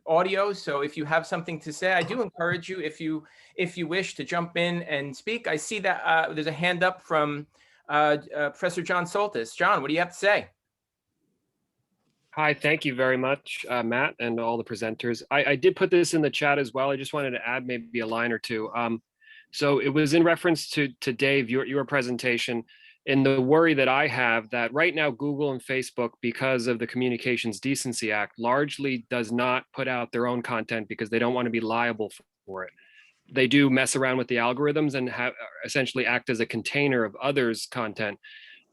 Speaker 2: audio. So if you have something to say, I do encourage you, if you wish, to jump in and speak. I see that there's a hand up from Professor John Soltis. John, what do you have to say?
Speaker 16: Hi, thank you very much, Matt, and all the presenters. I did put this in the chat as well. I just wanted to add maybe a line or two. So it was in reference to Dave, your presentation, and the worry that I have that right now Google and Facebook, because of the Communications Decency Act, largely does not put out their own content because they don't want to be liable for it. They do mess around with the algorithms and essentially act as a container of others' content.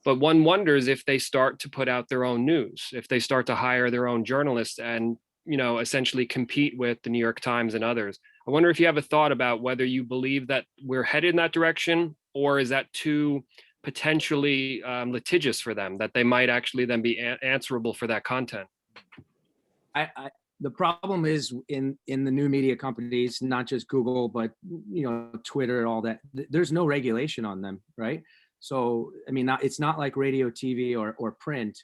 Speaker 16: But one wonders if they start to put out their own news, if they start to hire their own journalists and, essentially compete with the New York Times and others. I wonder if you have a thought about whether you believe that we're headed in that direction, or is that too potentially litigious for them, that they might actually then be answerable for that content?
Speaker 13: The problem is in the new media companies, not just Google, but Twitter, all that. There's no regulation on them, right? So, I mean, it's not like radio, TV, or print.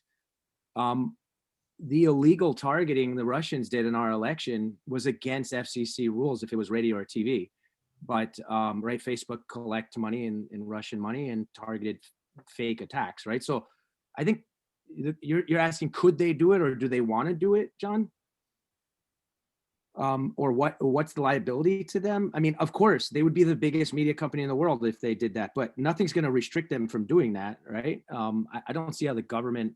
Speaker 13: The illegal targeting the Russians did in our election was against FCC rules if it was radio or TV. But, right, Facebook collect money in Russian money and targeted fake attacks, right? So I think you're asking, could they do it or do they want to do it, John? Or what's the liability to them? I mean, of course, they would be the biggest media company in the world if they did that, but nothing's going to restrict them from doing that, right? I don't see how the government,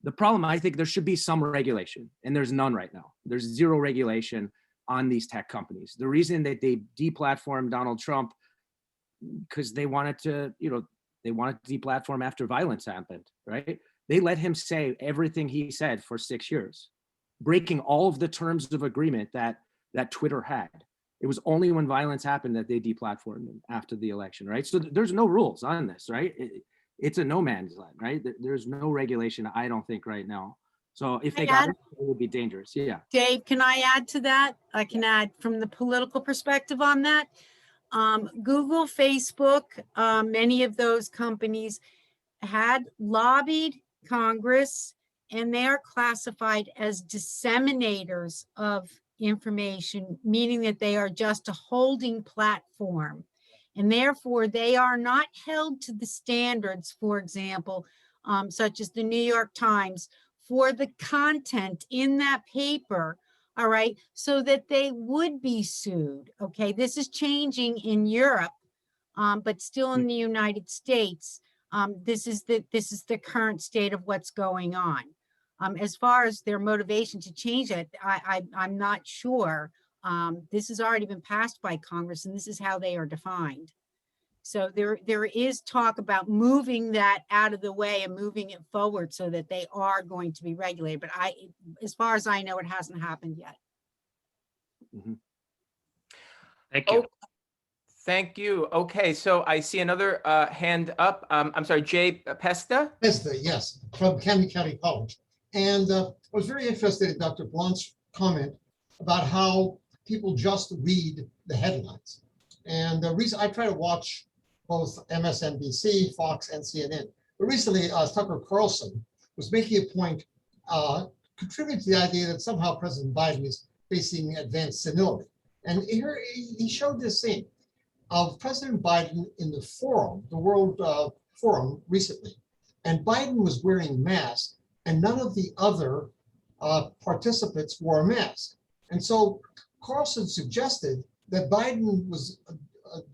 Speaker 13: the problem, I think there should be some regulation, and there's none right now. There's zero regulation on these tech companies. The reason that they deplatformed Donald Trump, because they wanted to, they wanted to deplatform after violence happened, right? They let him say everything he said for 6 years, breaking all of the terms of agreement that Twitter had. It was only when violence happened that they deplatformed him after the election, right? So there's no rules on this, right? It's a no man's land, right? There's no regulation, I don't think, right now. So if they got it, it would be dangerous. Yeah.
Speaker 3: Dave, can I add to that? I can add from the political perspective on that. Google, Facebook, many of those companies had lobbied Congress, and they are classified as disseminators of information, meaning that they are just a holding platform. And therefore, they are not held to the standards, for example, such as the New York Times, for the content in that paper, all right, so that they would be sued. Okay, this is changing in Europe, but still in the United States. This is the current state of what's going on. As far as their motivation to change it, I'm not sure. This has already been passed by Congress, and this is how they are defined. So there is talk about moving that out of the way and moving it forward so that they are going to be regulated. But as far as I know, it hasn't happened yet.
Speaker 13: Mm-hmm.
Speaker 16: Thank you.
Speaker 2: Oh, thank you. Okay, so I see another hand up. I'm sorry, Jay Pesta?
Speaker 17: Pesta, yes, from Camden County College. And I was very interested in Dr. Blunt's comment about how people just read the headlines. And the reason I try to watch both MSNBC, Fox, and CNN. But recently, Tucker Carlson was making a point contributing to the idea that somehow President Biden is facing advanced senility. And here he showed this scene of President Biden in the forum, the World Forum recently. And Biden was wearing a mask, and none of the other participants wore a mask. And so Carlson suggested that Biden was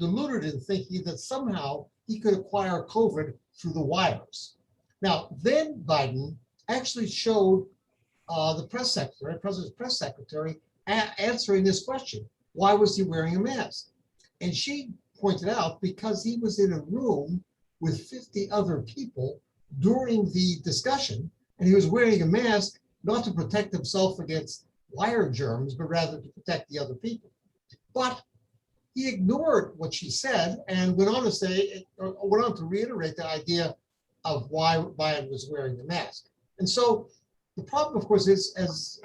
Speaker 17: deluded in thinking that somehow he could acquire COVID through the wires. Now, then Biden actually showed the press secretary, President's press secretary, answering this question. Why was he wearing a mask? And she pointed out because he was in a room with 50 other people during the discussion, and he was wearing a mask not to protect himself against wire germs, but rather to protect the other people. But he ignored what she said and went on to reiterate the idea of why Biden was wearing the mask. And so the problem, of course, is, as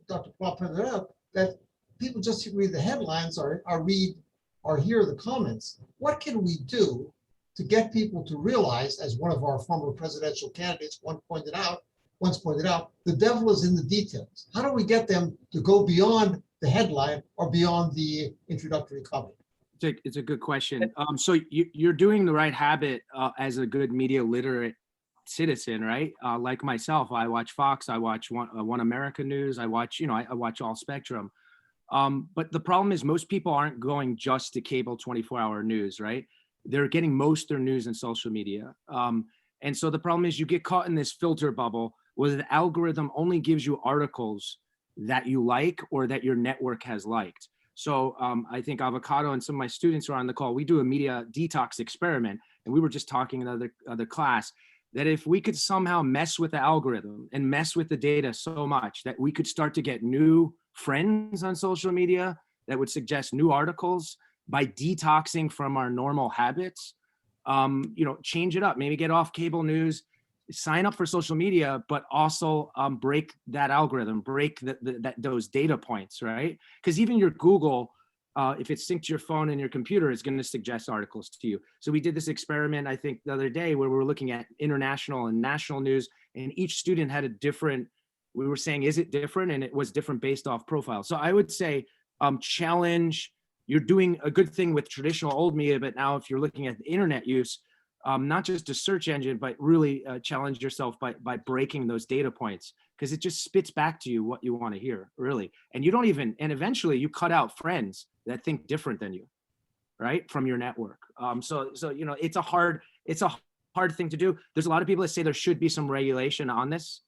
Speaker 17: Dr. Paul pointed out, that people just read the headlines or hear the comments. What can we do to get people to realize, as one of our former presidential candidates once pointed out, the devil is in the details? How do we get them to go beyond the headline or beyond the introductory comment?
Speaker 13: It's a good question. So you're doing the right habit as a good media literate citizen, right? Like myself, I watch Fox, I watch One America News, I watch, I watch all spectrum. But the problem is most people aren't going just to cable 24-hour news, right? They're getting most of their news in social media. And so the problem is you get caught in this filter bubble where the algorithm only gives you articles that you like or that your network has liked. So I think Avocado and some of my students who are on the call, we do a media detox experiment. And we were just talking in other class that if we could somehow mess with the algorithm and mess with the data so much that we could start to get new friends on social media that would suggest new articles by detoxing from our normal habits, change it up, maybe get off cable news, sign up for social media, but also break that algorithm, break those data points, right? Because even your Google, if it's synced to your phone and your computer, it's going to suggest articles to you. So we did this experiment, I think the other day, where we were looking at international and national news, and each student had a different, we were saying, is it different? And it was different based off profile. So I would say challenge, you're doing a good thing with traditional old media, but now if you're looking at the internet use, not just a search engine, but really challenge yourself by breaking those data points, because it just spits back to you what you want to hear, really. And you don't even, and eventually you cut out friends that think different than you, right, from your network. So it's a hard thing to do. There's a lot of people that say there should be some regulation on this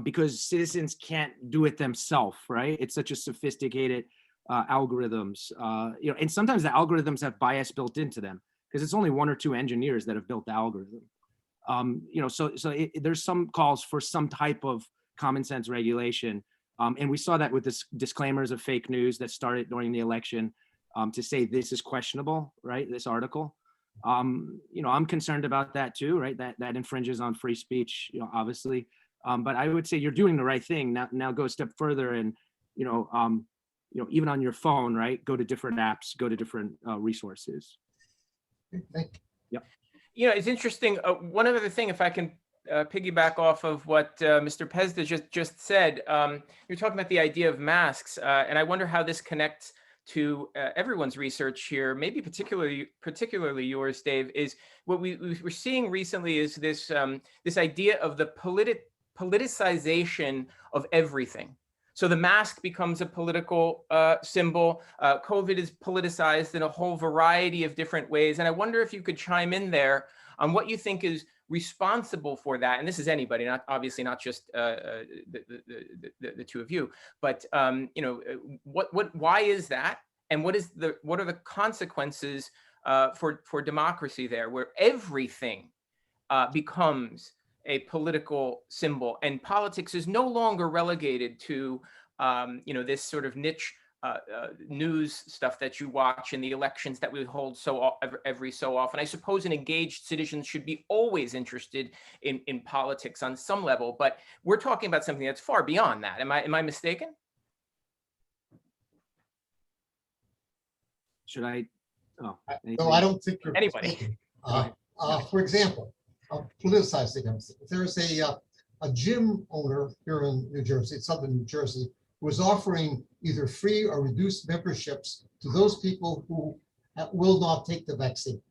Speaker 13: because citizens can't do it themselves, right? It's such a sophisticated algorithms, and sometimes the algorithms have bias built into them, because it's only one or two engineers that have built the algorithm. There's some calls for some type of common sense regulation. And we saw that with this disclaimers of fake news that started during the election to say this is questionable, right? This article. I'm concerned about that too, right? That infringes on free speech, obviously. But I would say you're doing the right thing. Now go a step further and, even on your phone, right? Go to different apps, go to different resources. Yep.
Speaker 2: It's interesting. One other thing, if I can piggyback off of what Mr. Pezda just said, you're talking about the idea of masks, and I wonder how this connects to everyone's research here, maybe particularly yours, Dave. Is what we're seeing recently is this this idea of the politicization of everything. So the mask becomes a political symbol. COVID is politicized in a whole variety of different ways. And I wonder if you could chime in there on what you think is responsible for that. And this is anybody, obviously not just the two of you, but why is that? And what are the consequences for democracy there, where everything becomes a political symbol, and politics is no longer relegated to this sort of niche news stuff that you watch in the elections that we hold every so often. I suppose an engaged citizen should be always interested in politics on some level, but we're talking about something that's far beyond that. Am I mistaken?
Speaker 13: Should I?
Speaker 17: No, I don't think you're
Speaker 2: anybody.
Speaker 17: mistaken. For example, politicized again. There's a gym owner here in New Jersey, southern New Jersey, who is offering either free or reduced memberships to those people who will not take the vaccine.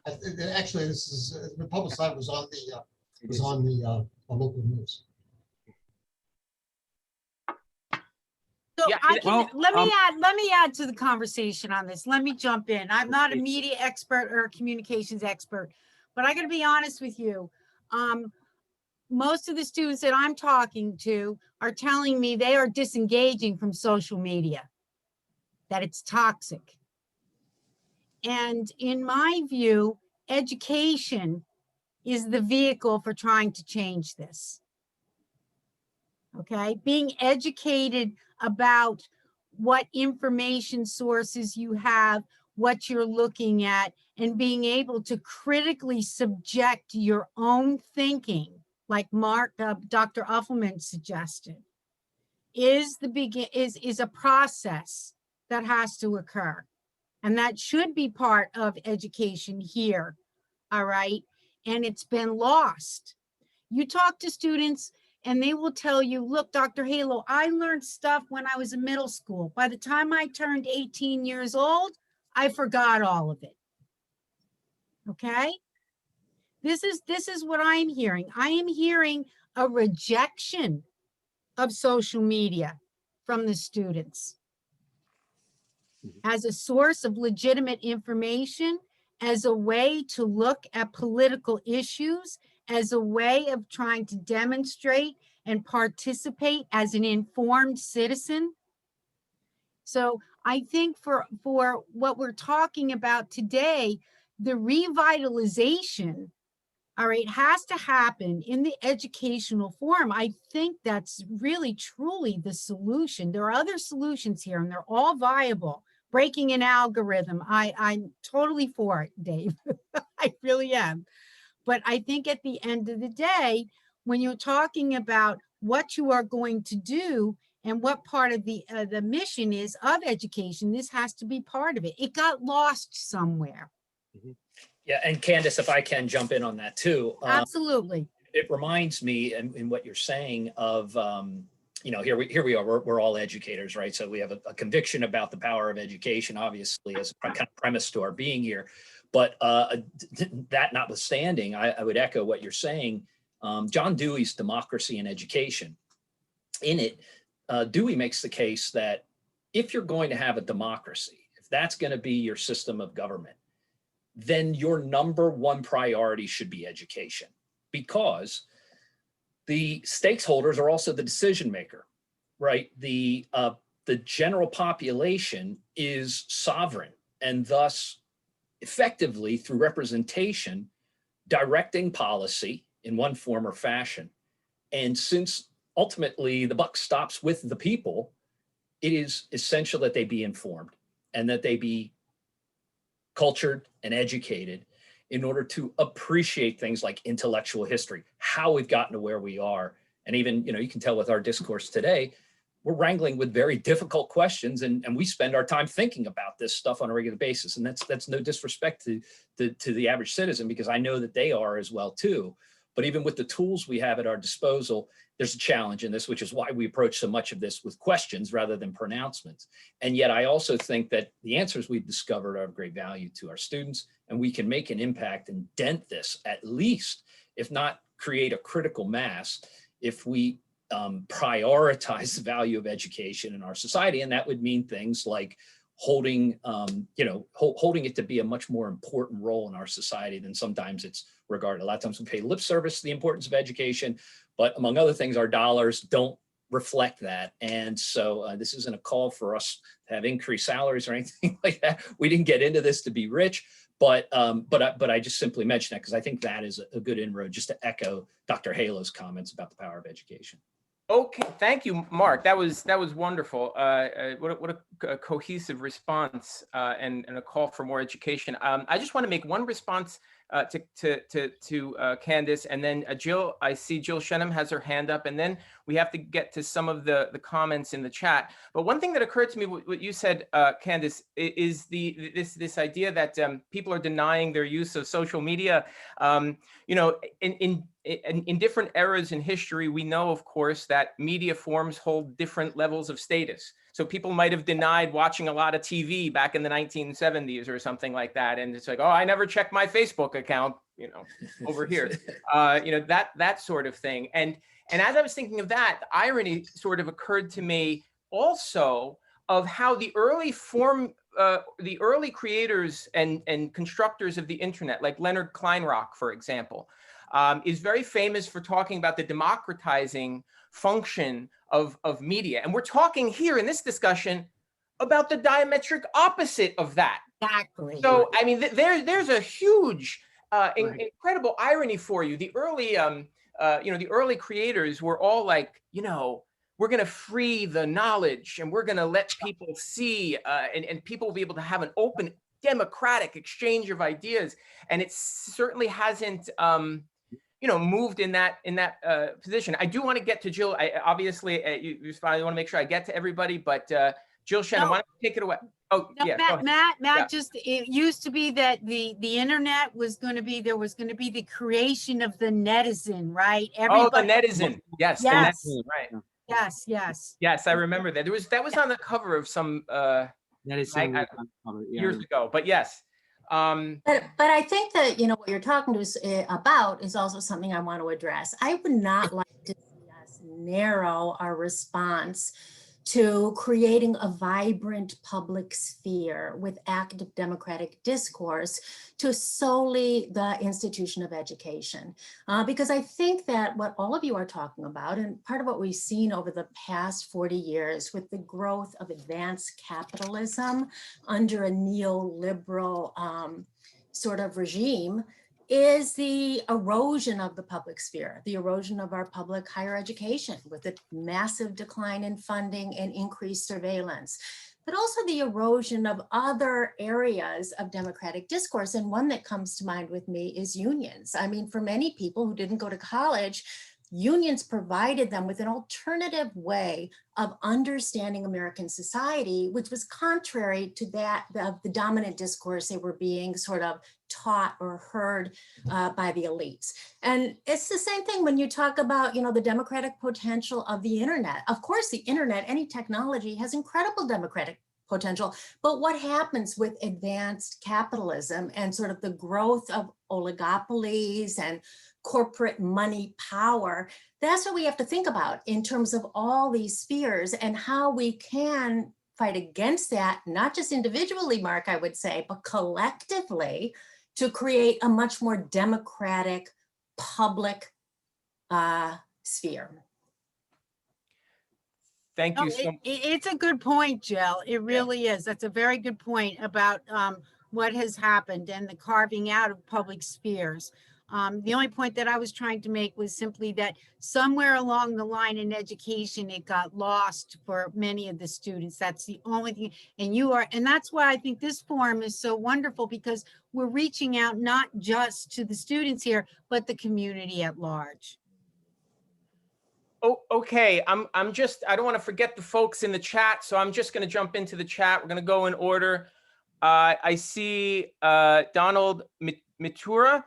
Speaker 17: Actually, this is the public side was on the local news.
Speaker 3: So let me add to the conversation on this. Let me jump in. I'm not a media expert or a communications expert, but I got to be honest with you. Most of the students that I'm talking to are telling me they are disengaging from social media, that it's toxic. And in my view, education is the vehicle for trying to change this. Okay, being educated about what information sources you have, what you're looking at, and being able to critically subject your own thinking, like Dr. Uffelman suggested, is a process that has to occur. And that should be part of education here, all right? And it's been lost. You talk to students and they will tell you, look, Dr. Halo, I learned stuff when I was in middle school. By the time I turned 18 years old, I forgot all of it. Okay? This is what I'm hearing. I am hearing a rejection of social media from the students as a source of legitimate information, as a way to look at political issues, as a way of trying to demonstrate and participate as an informed citizen. So I think for what we're talking about today, the revitalization, all right, has to happen in the educational forum. I think that's really, truly the solution. There are other solutions here, and they're all viable. Breaking an algorithm, I'm totally for it, Dave. I really am. But I think at the end of the day, when you're talking about what you are going to do and what part of the mission is of education, this has to be part of it. It got lost somewhere.
Speaker 15: Yeah, and Candace, if I can jump in on that too.
Speaker 3: Absolutely.
Speaker 15: It reminds me in what you're saying of, you know, here we are, we're all educators, right? So we have a conviction about the power of education, obviously, as a kind of premise to our being here. But that notwithstanding, I would echo what you're saying. John Dewey's Democracy and Education. In it, Dewey makes the case that if you're going to have a democracy, if that's going to be your system of government, then your number one priority should be education, because the stakeholders are also the decision maker, right? The general population is sovereign, and thus effectively through representation, directing policy in one form or fashion. And since ultimately the buck stops with the people, it is essential that they be informed and that they be cultured and educated in order to appreciate things like intellectual history, how we've gotten to where we are. And even, you know, you can tell with our discourse today, we're wrangling with very difficult questions, and we spend our time thinking about this stuff on a regular basis. And that's no disrespect to the average citizen, because I know that they are as well too. But even with the tools we have at our disposal, there's a challenge in this, which is why we approach so much of this with questions rather than pronouncements. And yet I also think that the answers we've discovered are of great value to our students, and we can make an impact and dent this, at least, if not create a critical mass, if we prioritize the value of education in our society. And that would mean things like holding it to be a much more important role in our society than sometimes it's regarded. A lot of times we pay lip service to the importance of education, but among other things, our dollars don't reflect that. And so this isn't a call for us to have increased salaries or anything like that. We didn't get into this to be rich, but I just simply mention that because I think that is a good inroad, just to echo Dr. Halo's comments about the power of education.
Speaker 2: Okay, thank you, Mark. That was wonderful. What a cohesive response and a call for more education. I just want to make one response to Candace, and then Jill. I see Jill Shenham has her hand up, and then we have to get to some of the comments in the chat. But one thing that occurred to me, what you said, Candace, is this idea that people are denying their use of social media. You know, in different eras in history, we know, of course, that media forms hold different levels of status. So people might have denied watching a lot of TV back in the 1970s or something like that. And it's like, oh, I never checked my Facebook account, you know, over here, you know, that sort of thing. And as I was thinking of that, the irony sort of occurred to me also of how the early creators and constructors of the internet, like Leonard Kleinrock, for example, is very famous for talking about the democratizing function of media. And we're talking here in this discussion about the diametric opposite of that.
Speaker 3: Exactly.
Speaker 2: So, I mean, there's a huge, incredible irony for you. The early, the early creators were all like, you know, we're going to free the knowledge and we're going to let people see and people will be able to have an open democratic exchange of ideas. And it certainly hasn't, moved in that position. I do want to get to Jill. Obviously, you want to make sure I get to everybody, but Jill Shenham, why don't you take it away? Oh, no, yeah.
Speaker 3: Matt, just, it used to be that the internet was going to be, there was going to be the creation of the netizen, right?
Speaker 2: Everybody, the netizen. Yes.
Speaker 3: Yes.
Speaker 2: The netizen, right.
Speaker 3: Yes.
Speaker 2: Yes, I remember that. That was on the cover of some years ago. But yes,
Speaker 18: But I think that, you know, what you're talking to us about is also something I want to address. I would not like to see us narrow our response to creating a vibrant public sphere with active democratic discourse to solely the institution of education. Because I think that what all of you are talking about, and part of what we've seen over the past 40 years with the growth of advanced capitalism under a neoliberal sort of regime, is the erosion of the public sphere, the erosion of our public higher education with a massive decline in funding and increased surveillance, but also the erosion of other areas of democratic discourse. And one that comes to mind with me is unions. I mean, for many people who didn't go to college, unions provided them with an alternative way of understanding American society, which was contrary to that of the dominant discourse they were being sort of taught or heard by the elites. And it's the same thing when you talk about, you know, the democratic potential of the internet. Of course, the internet, any technology has incredible democratic potential, but what happens with advanced capitalism and sort of the growth of oligopolies and corporate money power, that's what we have to think about in terms of all these spheres and how we can fight against that, not just individually, Mark, I would say, but collectively to create a much more democratic public sphere.
Speaker 2: Thank you.
Speaker 3: It's a good point, Jill. It really is. That's a very good point about what has happened and the carving out of public spheres. The only point that I was trying to make was simply that somewhere along the line in education, it got lost for many of the students. That's the only thing. And that's why I think this forum is so wonderful, because we're reaching out not just to the students here, but the community at large.
Speaker 2: Oh, okay. I don't want to forget the folks in the chat, so I'm just going to jump into the chat. We're going to go in order. I see Donald Mitura.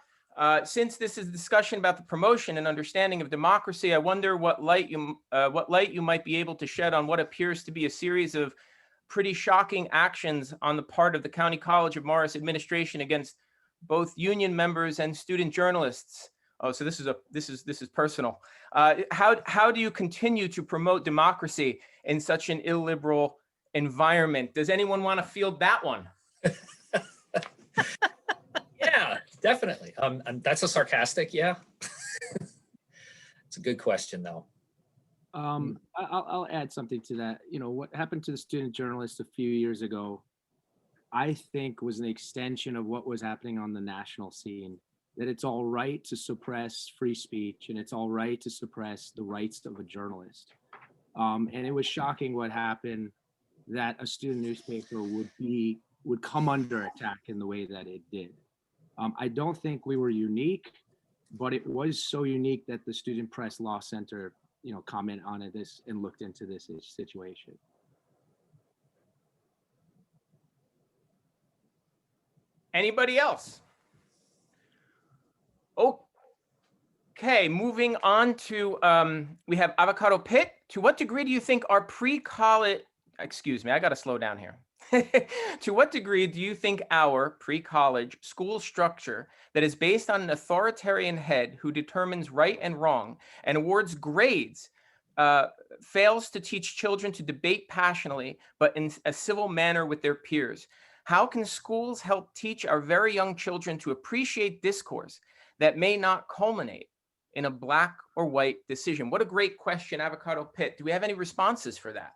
Speaker 2: Since this is a discussion about the promotion and understanding of democracy, I wonder what light you might be able to shed on what appears to be a series of pretty shocking actions on the part of the County College of Morris administration against both union members and student journalists. Oh, so this is personal. How do you continue to promote democracy in such an illiberal environment? Does anyone want to field that one?
Speaker 15: Yeah, definitely. That's a sarcastic, yeah. It's a good question, though.
Speaker 13: I'll add something to that. You know, what happened to the student journalists a few years ago, I think was an extension of what was happening on the national scene. That it's all right to suppress free speech and it's all right to suppress the rights of a journalist. And it was shocking what happened, that a student newspaper would come under attack in the way that it did. I don't think we were unique, but it was so unique that the Student Press Law Center, you know, comment on this and looked into this situation.
Speaker 2: Anybody else? Okay, moving on to, we have Avocado Pit. To what degree do you think our pre-college, excuse me, I gotta slow down here. To what degree do you think our pre-college school structure that is based on an authoritarian head who determines right and wrong and awards grades fails to teach children to debate passionately, but in a civil manner with their peers? How can schools help teach our very young children to appreciate discourse that may not culminate in a black or white decision? What a great question, Avocado Pit. Do we have any responses for that?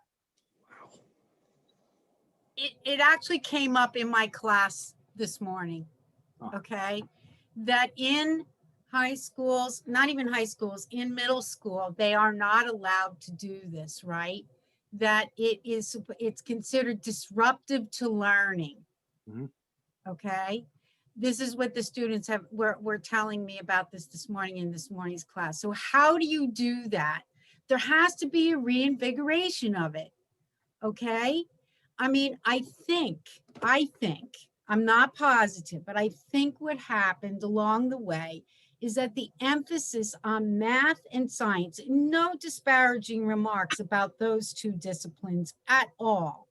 Speaker 3: It actually came up in my class this morning, okay? That in high schools, not even high schools, in middle school, they are not allowed to do this, right? That it's considered disruptive to learning, okay? This is what the students were telling me about this morning in this morning's class. So how do you do that? There has to be a reinvigoration of it, okay? I mean, I think, I'm not positive, but I think what happened along the way is that the emphasis on math and science, no disparaging remarks about those two disciplines at all,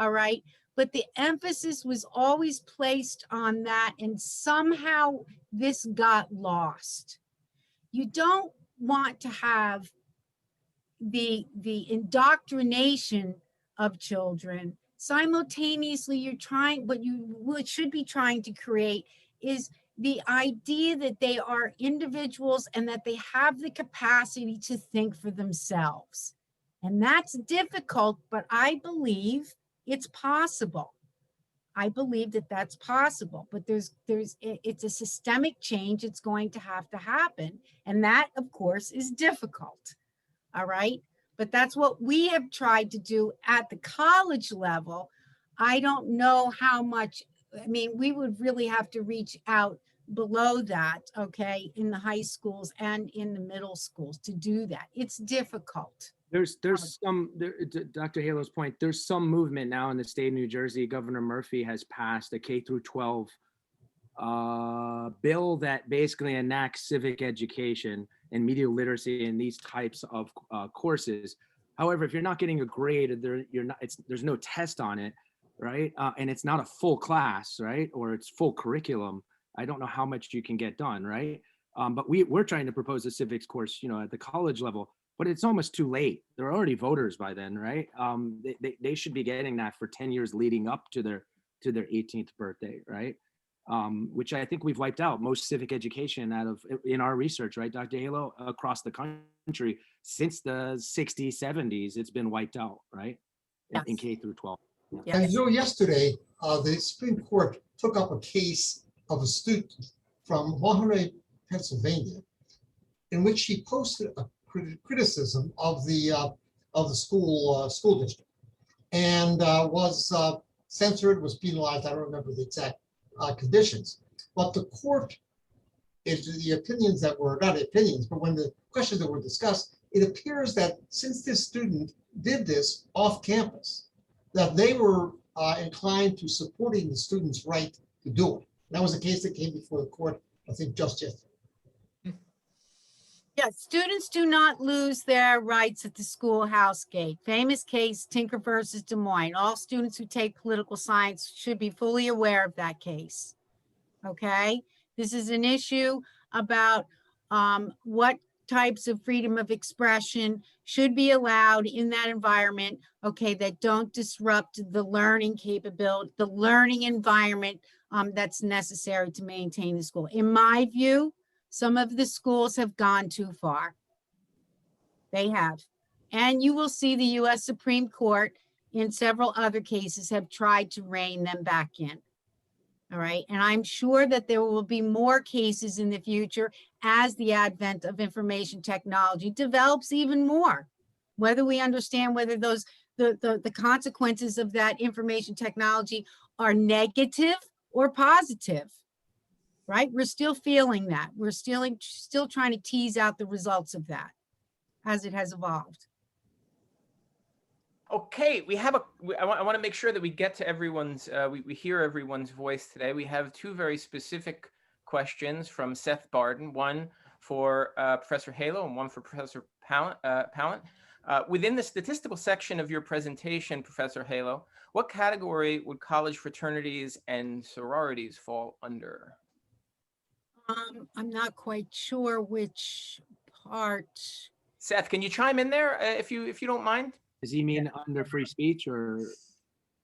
Speaker 3: all right? But the emphasis was always placed on that, and somehow this got lost. You don't want to have the indoctrination of children. Simultaneously, you're trying, what you should be trying to create is the idea that they are individuals and that they have the capacity to think for themselves. And that's difficult, but I believe it's possible. I believe that that's possible, but it's a systemic change. It's going to happen. And that, of course, is difficult. All right. But that's what we have tried to do at the college level. I don't know how much, I mean, we would really have to reach out below that, okay, in the high schools and in the middle schools to do that. It's difficult.
Speaker 13: There's some, Dr. Halo's point, there's some movement now in the state of New Jersey. Governor Murphy has passed a K through 12 bill that basically enacts civic education and media literacy in these types of courses. However, if you're not getting a grade, there's no test on it, right? And it's not a full class, right? Or it's full curriculum. I don't know how much you can get done, right? But we're trying to propose a civics course, at the college level, but it's almost too late. They're already voters by then, right? They should be getting that for 10 years leading up to their 18th birthday, right? Which I think we've wiped out most civic education in our research, right, Dr. Halo, across the country since the 60s, 70s, it's been wiped out, right?
Speaker 3: Yes.
Speaker 13: In K through 12.
Speaker 3: Yes.
Speaker 17: And yesterday, the Supreme Court took up a case of a student from Monterey, Pennsylvania, in which she posted a criticism of the school district, and was censored, was penalized. I don't remember the exact conditions, but the court, the opinions that were not opinions, but when the questions that were discussed, it appears that since this student did this off campus, that they were inclined to supporting the student's right to do it. That was a case that came before the court, I think, just yesterday.
Speaker 3: Yes, students do not lose their rights at the schoolhouse gate. Famous case, Tinker versus Des Moines. All students who take political science should be fully aware of that case. Okay, this is an issue about what types of freedom of expression should be allowed in that environment, okay, that don't disrupt the learning capability, the learning environment that's necessary to maintain the school. In my view, some of the schools have gone too far. They have. And you will see the US Supreme Court in several other cases have tried to rein them back in. All right. And I'm sure that there will be more cases in the future as the advent of information technology develops even more. Whether we understand whether those the consequences of that information technology are negative or positive. Right? We're still feeling that. We're still trying to tease out the results of that as it has evolved.
Speaker 2: Okay, I want to make sure that we get to everyone's, we hear everyone's voice today. We have two very specific questions from Seth Barden, one for Professor Halo and one for Professor Pallant. Within the statistical section of your presentation, Professor Halo, what category would college fraternities and sororities fall under?
Speaker 3: I'm not quite sure which part.
Speaker 2: Seth, can you chime in there if you don't mind?
Speaker 13: Does he mean under free speech or?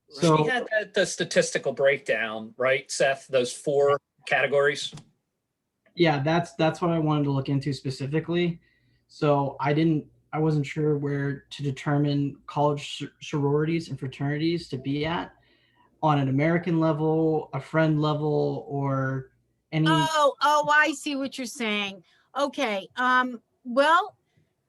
Speaker 15: So he had the statistical breakdown, right, Seth? Those 4 categories.
Speaker 19: Yeah, that's what I wanted to look into specifically. So I wasn't sure where to determine college sororities and fraternities to be at on an American level, a friend level, or any.
Speaker 3: Oh, I see what you're saying. Okay. Well,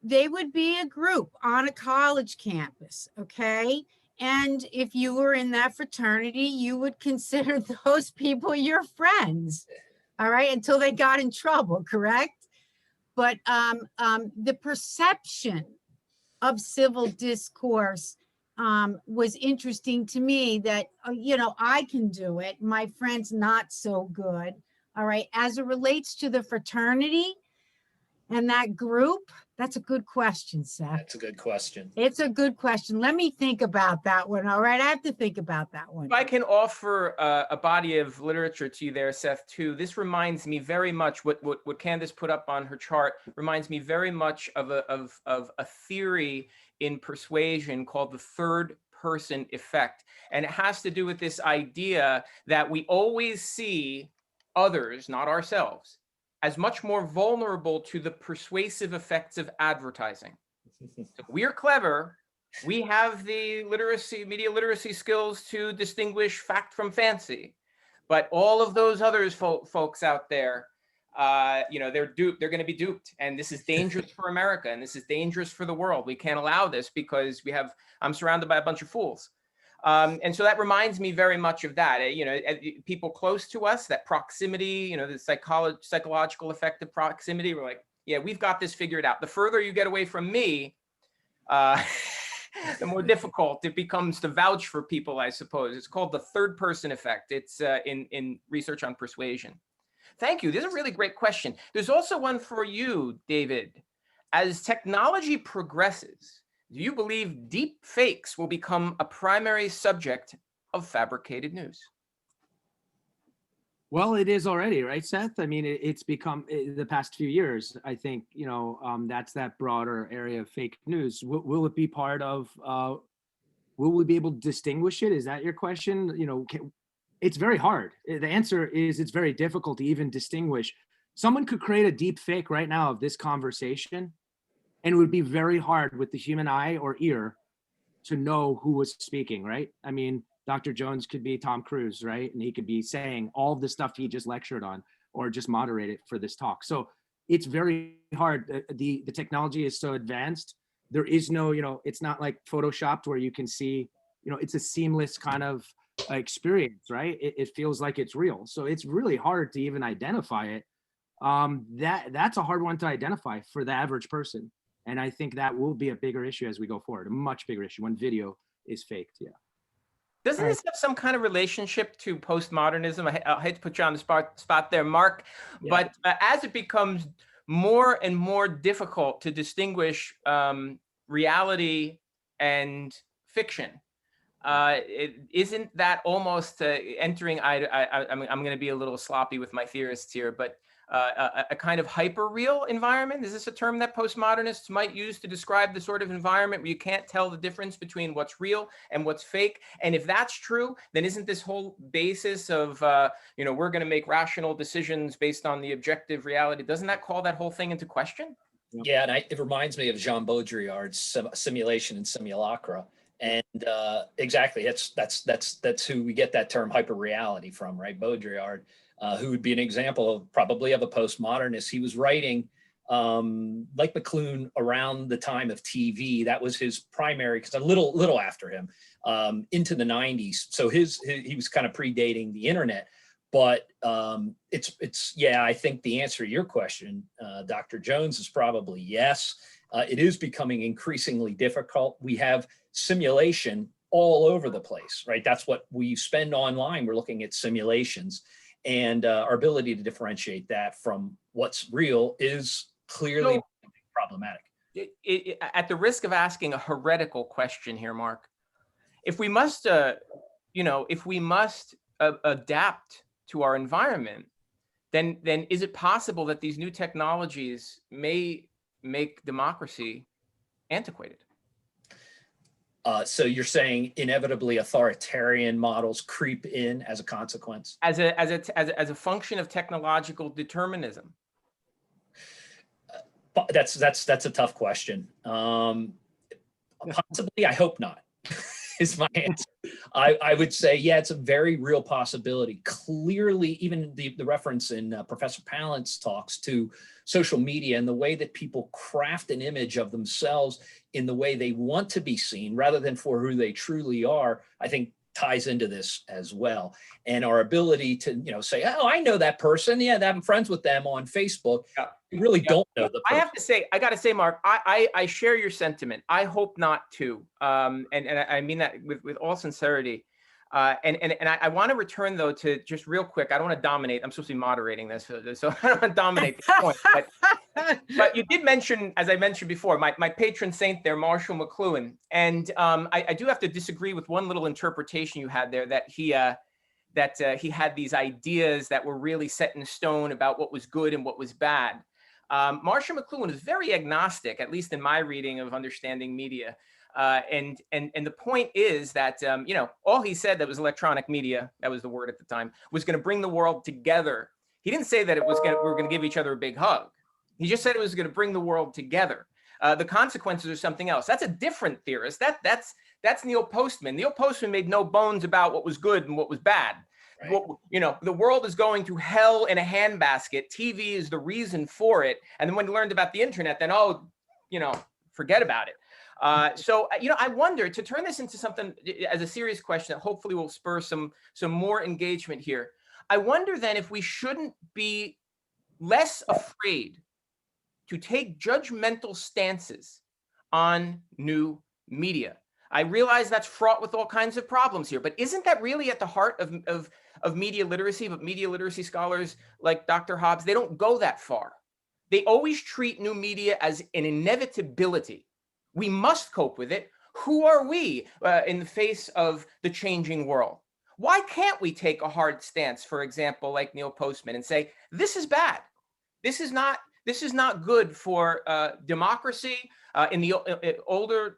Speaker 3: they would be a group on a college campus, okay? And if you were in that fraternity, you would consider those people your friends, all right, until they got in trouble, correct? But the perception of civil discourse was interesting to me that, I can do it, my friend's not so good, all right? As it relates to the fraternity, And that group, that's a good question, Seth.
Speaker 15: That's a good question.
Speaker 3: It's a good question. Let me think about that one. All right, I have to think about that one.
Speaker 2: If I can offer a body of literature to you there, Seth, too, this reminds me very much, what Candace put up on her chart reminds me very much of a theory in persuasion called the third person effect. And it has to do with this idea that we always see others, not ourselves, as much more vulnerable to the persuasive effects of advertising. So we're clever. We have the media literacy skills to distinguish fact from fancy. But all of those others folks out there, they're duped. They're going to be duped. And this is dangerous for America. And this is dangerous for the world. We can't allow this because I'm surrounded by a bunch of fools. And so that reminds me very much of that. People close to us, that proximity, the psychological effect of proximity. We're like, yeah, we've got this figured out. The further you get away from me, the more difficult it becomes to vouch for people, I suppose. It's called the third person effect. It's in research on persuasion. Thank you. This is a really great question. There's also one for you, David. As technology progresses, do you believe deep fakes will become a primary subject of fabricated news?
Speaker 13: Well, it is already, right, Seth? I mean, it's become the past few years. I think, that's that broader area of fake news. Will it be part of, will we be able to distinguish it? Is that your question? It's very hard. The answer is it's very difficult to even distinguish. Someone could create a deep fake right now of this conversation, and it would be very hard with the human eye or ear to know who was speaking, right? I mean, Dr. Jones could be Tom Cruise, right? And he could be saying all the stuff he just lectured on or just moderated for this talk. So it's very hard. The technology is so advanced. There is no, it's not like Photoshopped where you can see, it's a seamless kind of experience, right? It feels like it's real. So it's really hard to even identify it. That's a hard one to identify for the average person. And I think that will be a bigger issue as we go forward, a much bigger issue when video is faked. Yeah.
Speaker 2: Doesn't this have some kind of relationship to postmodernism? I hate to put you on the spot there, Mark, but as it becomes more and more difficult to distinguish reality and fiction, isn't that almost entering, I'm going to be a little sloppy with my theorists here, but a kind of hyper-real environment? Is this a term that postmodernists might use to describe the sort of environment where you can't tell the difference between what's real and what's fake? And if that's true, then isn't this whole basis of, we're going to make rational decisions based on the objective reality, doesn't that call that whole thing into question?
Speaker 15: Yeah, and it reminds me of Jean Baudrillard's Simulation and Simulacra. And exactly, that's who we get that term hyper-reality from, right? Baudrillard. Who would be an example of probably of a postmodernist. He was writing like McLuhan around the time of TV. That was his primary, because a little after him, into the 90s. So he was kind of predating the internet. But I think the answer to your question, Dr. Jones, is probably yes. It is becoming increasingly difficult. We have simulation all over the place, right? That's what we spend online. We're looking at simulations. And our ability to differentiate that from what's real is clearly problematic.
Speaker 2: At the risk of asking a heretical question here, Mark, if we must, adapt to our environment, then is it possible that these new technologies may make democracy antiquated?
Speaker 15: So you're saying inevitably authoritarian models creep in as a consequence?
Speaker 2: As a function of technological determinism?
Speaker 15: That's a tough question. Possibly, I hope not, is my answer. I would say, yeah, it's a very real possibility. Clearly, even the reference in Professor Pallant's talks to social media and the way that people craft an image of themselves in the way they want to be seen rather than for who they truly are, I think ties into this as well. And our ability to, say, oh, I know that person. Yeah, I'm friends with them on Facebook. Yeah. You really don't know the person.
Speaker 2: I got to say, Mark, I share your sentiment. I hope not to. And I mean that with all sincerity. And I want to return, though, to just real quick. I don't want to dominate. I'm supposed to be moderating this, so I don't want to dominate the point. But But you did mention, as I mentioned before, my patron saint there, Marshall McLuhan. And I do have to disagree with one little interpretation you had there, that he had these ideas that were really set in stone about what was good and what was bad. Marshall McLuhan is very agnostic, at least in my reading of understanding media. And the point is that, all he said that was electronic media, that was the word at the time, was going to bring the world together. He didn't say that we were going to give each other a big hug. He just said it was going to bring the world together. The consequences are something else. That's a different theorist. That's Neil Postman. Neil Postman made no bones about what was good and what was bad. Right. The world is going to hell in a handbasket. TV is the reason for it. And then when you learned about the internet, then, forget about it. So I wonder, to turn this into something as a serious question that hopefully will spur some more engagement here. I wonder then if we shouldn't be less afraid to take judgmental stances on new media. I realize that's fraught with all kinds of problems here, but isn't that really at the heart of media literacy? But media literacy scholars like Dr. Hobbs, they don't go that far. They always treat new media as an inevitability. We must cope with it. Who are we in the face of the changing world? Why can't we take a hard stance, for example, like Neil Postman, and say, this is bad. This is not good for democracy. In the older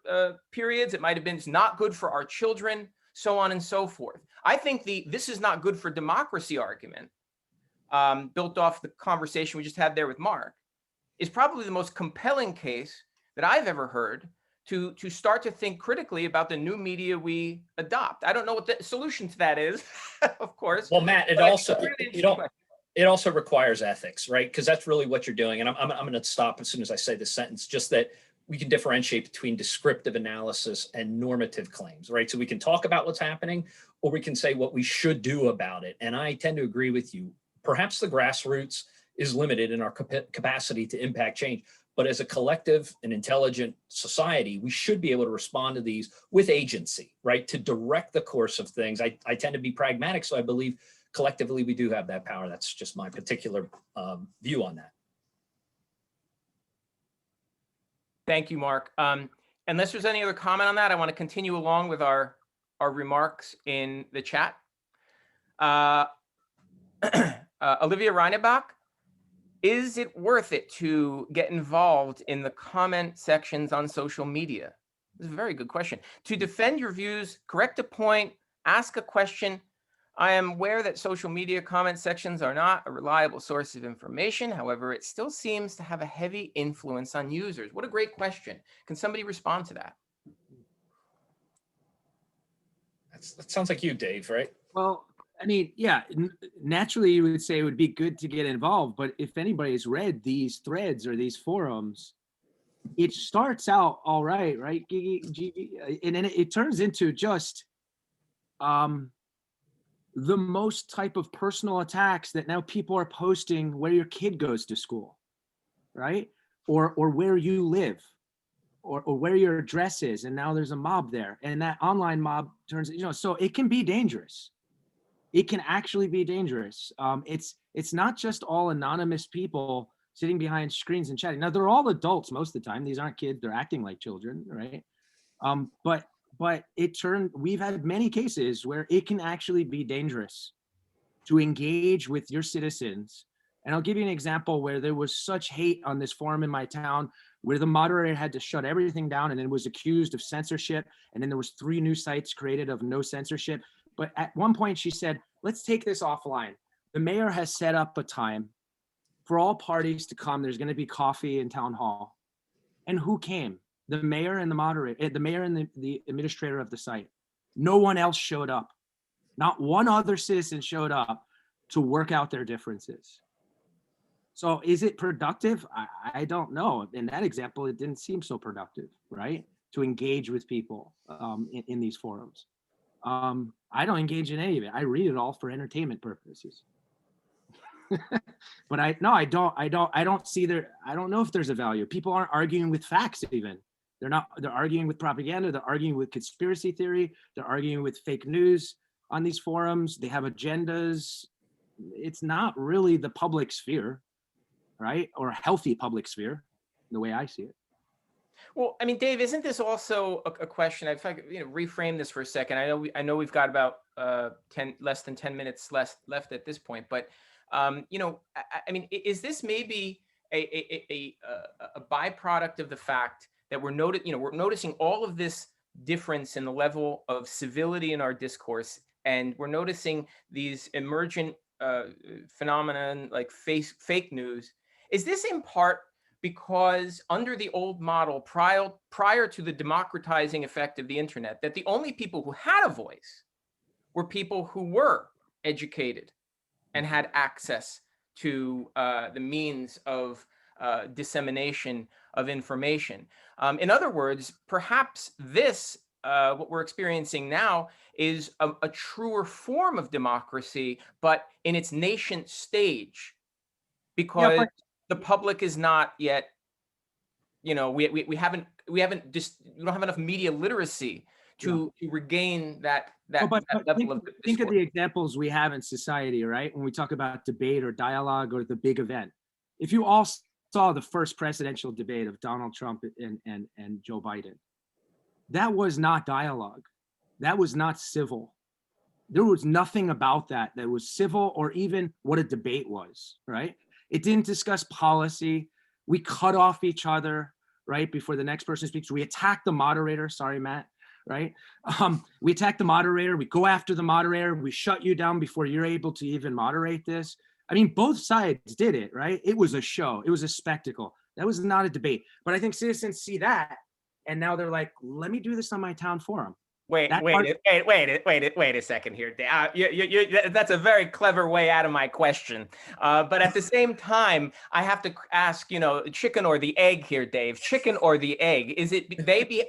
Speaker 2: periods, it might have been, it's not good for our children, so on and so forth. I think this is not good for democracy argument, built off the conversation we just had there with Mark, is probably the most compelling case that I've ever heard to start to think critically about the new media we adopt. I don't know what the solution to that is, of course.
Speaker 15: Well, Matt, it also requires ethics, right? Because that's really what you're doing. And I'm going to stop as soon as I say this sentence, just that we can differentiate between descriptive analysis and normative claims, right? So we can talk about what's happening, or we can say what we should do about it. And I tend to agree with you. Perhaps the grassroots is limited in our capacity to impact change. But as a collective and intelligent society, we should be able to respond to these with agency, right? To direct the course of things. I tend to be pragmatic, so I believe collectively we do have that power. That's just my particular view on that.
Speaker 2: Thank you, Mark. Unless there's any other comment on that, I want to continue along with our remarks in the chat. Olivia Reinebach, is it worth it to get involved in the comment sections on social media? This is a very good question. To defend your views, correct a point, ask a question. I am aware that social media comment sections are not a reliable source of information. However, it still seems to have a heavy influence on users. What a great question. Can somebody respond to that?
Speaker 15: That sounds like you, Dave, right?
Speaker 13: Well, I mean, yeah, naturally you would say it would be good to get involved, but if anybody has read these threads or these forums, it starts out all right, and then it turns into just the most type of personal attacks that now people are posting where your kid goes to school, right? Or where you live, or where your address is, and now there's a mob there, and that online mob turns, so it can be dangerous. It can actually be dangerous. It's not just all anonymous people sitting behind screens and chatting. Now, they're all adults most of the time. These aren't kids. They're acting like children, right? But we've had many cases where it can actually be dangerous to engage with your citizens. And I'll give you an example where there was such hate on this forum in my town where the moderator had to shut everything down and then was accused of censorship. And then there was 3 new sites created of no censorship. But at one point she said, let's take this offline. The mayor has set up a time for all parties to come. There's going to be coffee in town hall. And who came? The mayor and the moderator, the mayor and the administrator of the site. No one else showed up. Not one other citizen showed up to work out their differences. So is it productive? I don't know. In that example, it didn't seem so productive, right? To engage with people in these forums. I don't engage in any of it. I read it all for entertainment purposes. But I don't see I don't know if there's a value. People aren't arguing with facts even. They're arguing with propaganda. They're arguing with conspiracy theory. They're arguing with fake news on these forums. They have agendas. It's not really the public sphere. right? Or a healthy public sphere, the way I see it.
Speaker 2: Well, I mean, Dave, isn't this also a question? If I could, reframe this for a second. I know we've got about less than 10 minutes left at this point, but I mean, is this maybe a byproduct of the fact that we're noticing all of this difference in the level of civility in our discourse, and we're noticing these emergent phenomenon like fake news? Is this in part because under the old model, prior to the democratizing effect of the internet, that the only people who had a voice were people who were educated and had access to the means of dissemination of information? In other words, perhaps this, what we're experiencing now, is a truer form of democracy, but in its nascent stage, because the public is not yet, we don't have enough media literacy to regain that level of discourse.
Speaker 13: Think of the examples we have in society, right? When we talk about debate or dialogue or the big event. If you all saw the first presidential debate of Donald Trump and Joe Biden, that was not dialogue. That was not civil. There was nothing about that was civil or even what a debate was, right? It didn't discuss policy. We cut off each other, right, before the next person speaks. We attack the moderator. Sorry, Matt, right? We attack the moderator. We go after the moderator. We shut you down before you're able to even moderate this. I mean, both sides did it, right? It was a show. It was a spectacle. That was not a debate. But I think citizens see that, and now they're like, let me do this on my town forum.
Speaker 2: Wait a second here, Dave. That's a very clever way out of my question. But at the same time, I have to ask, chicken or the egg here, Dave? Chicken or the egg?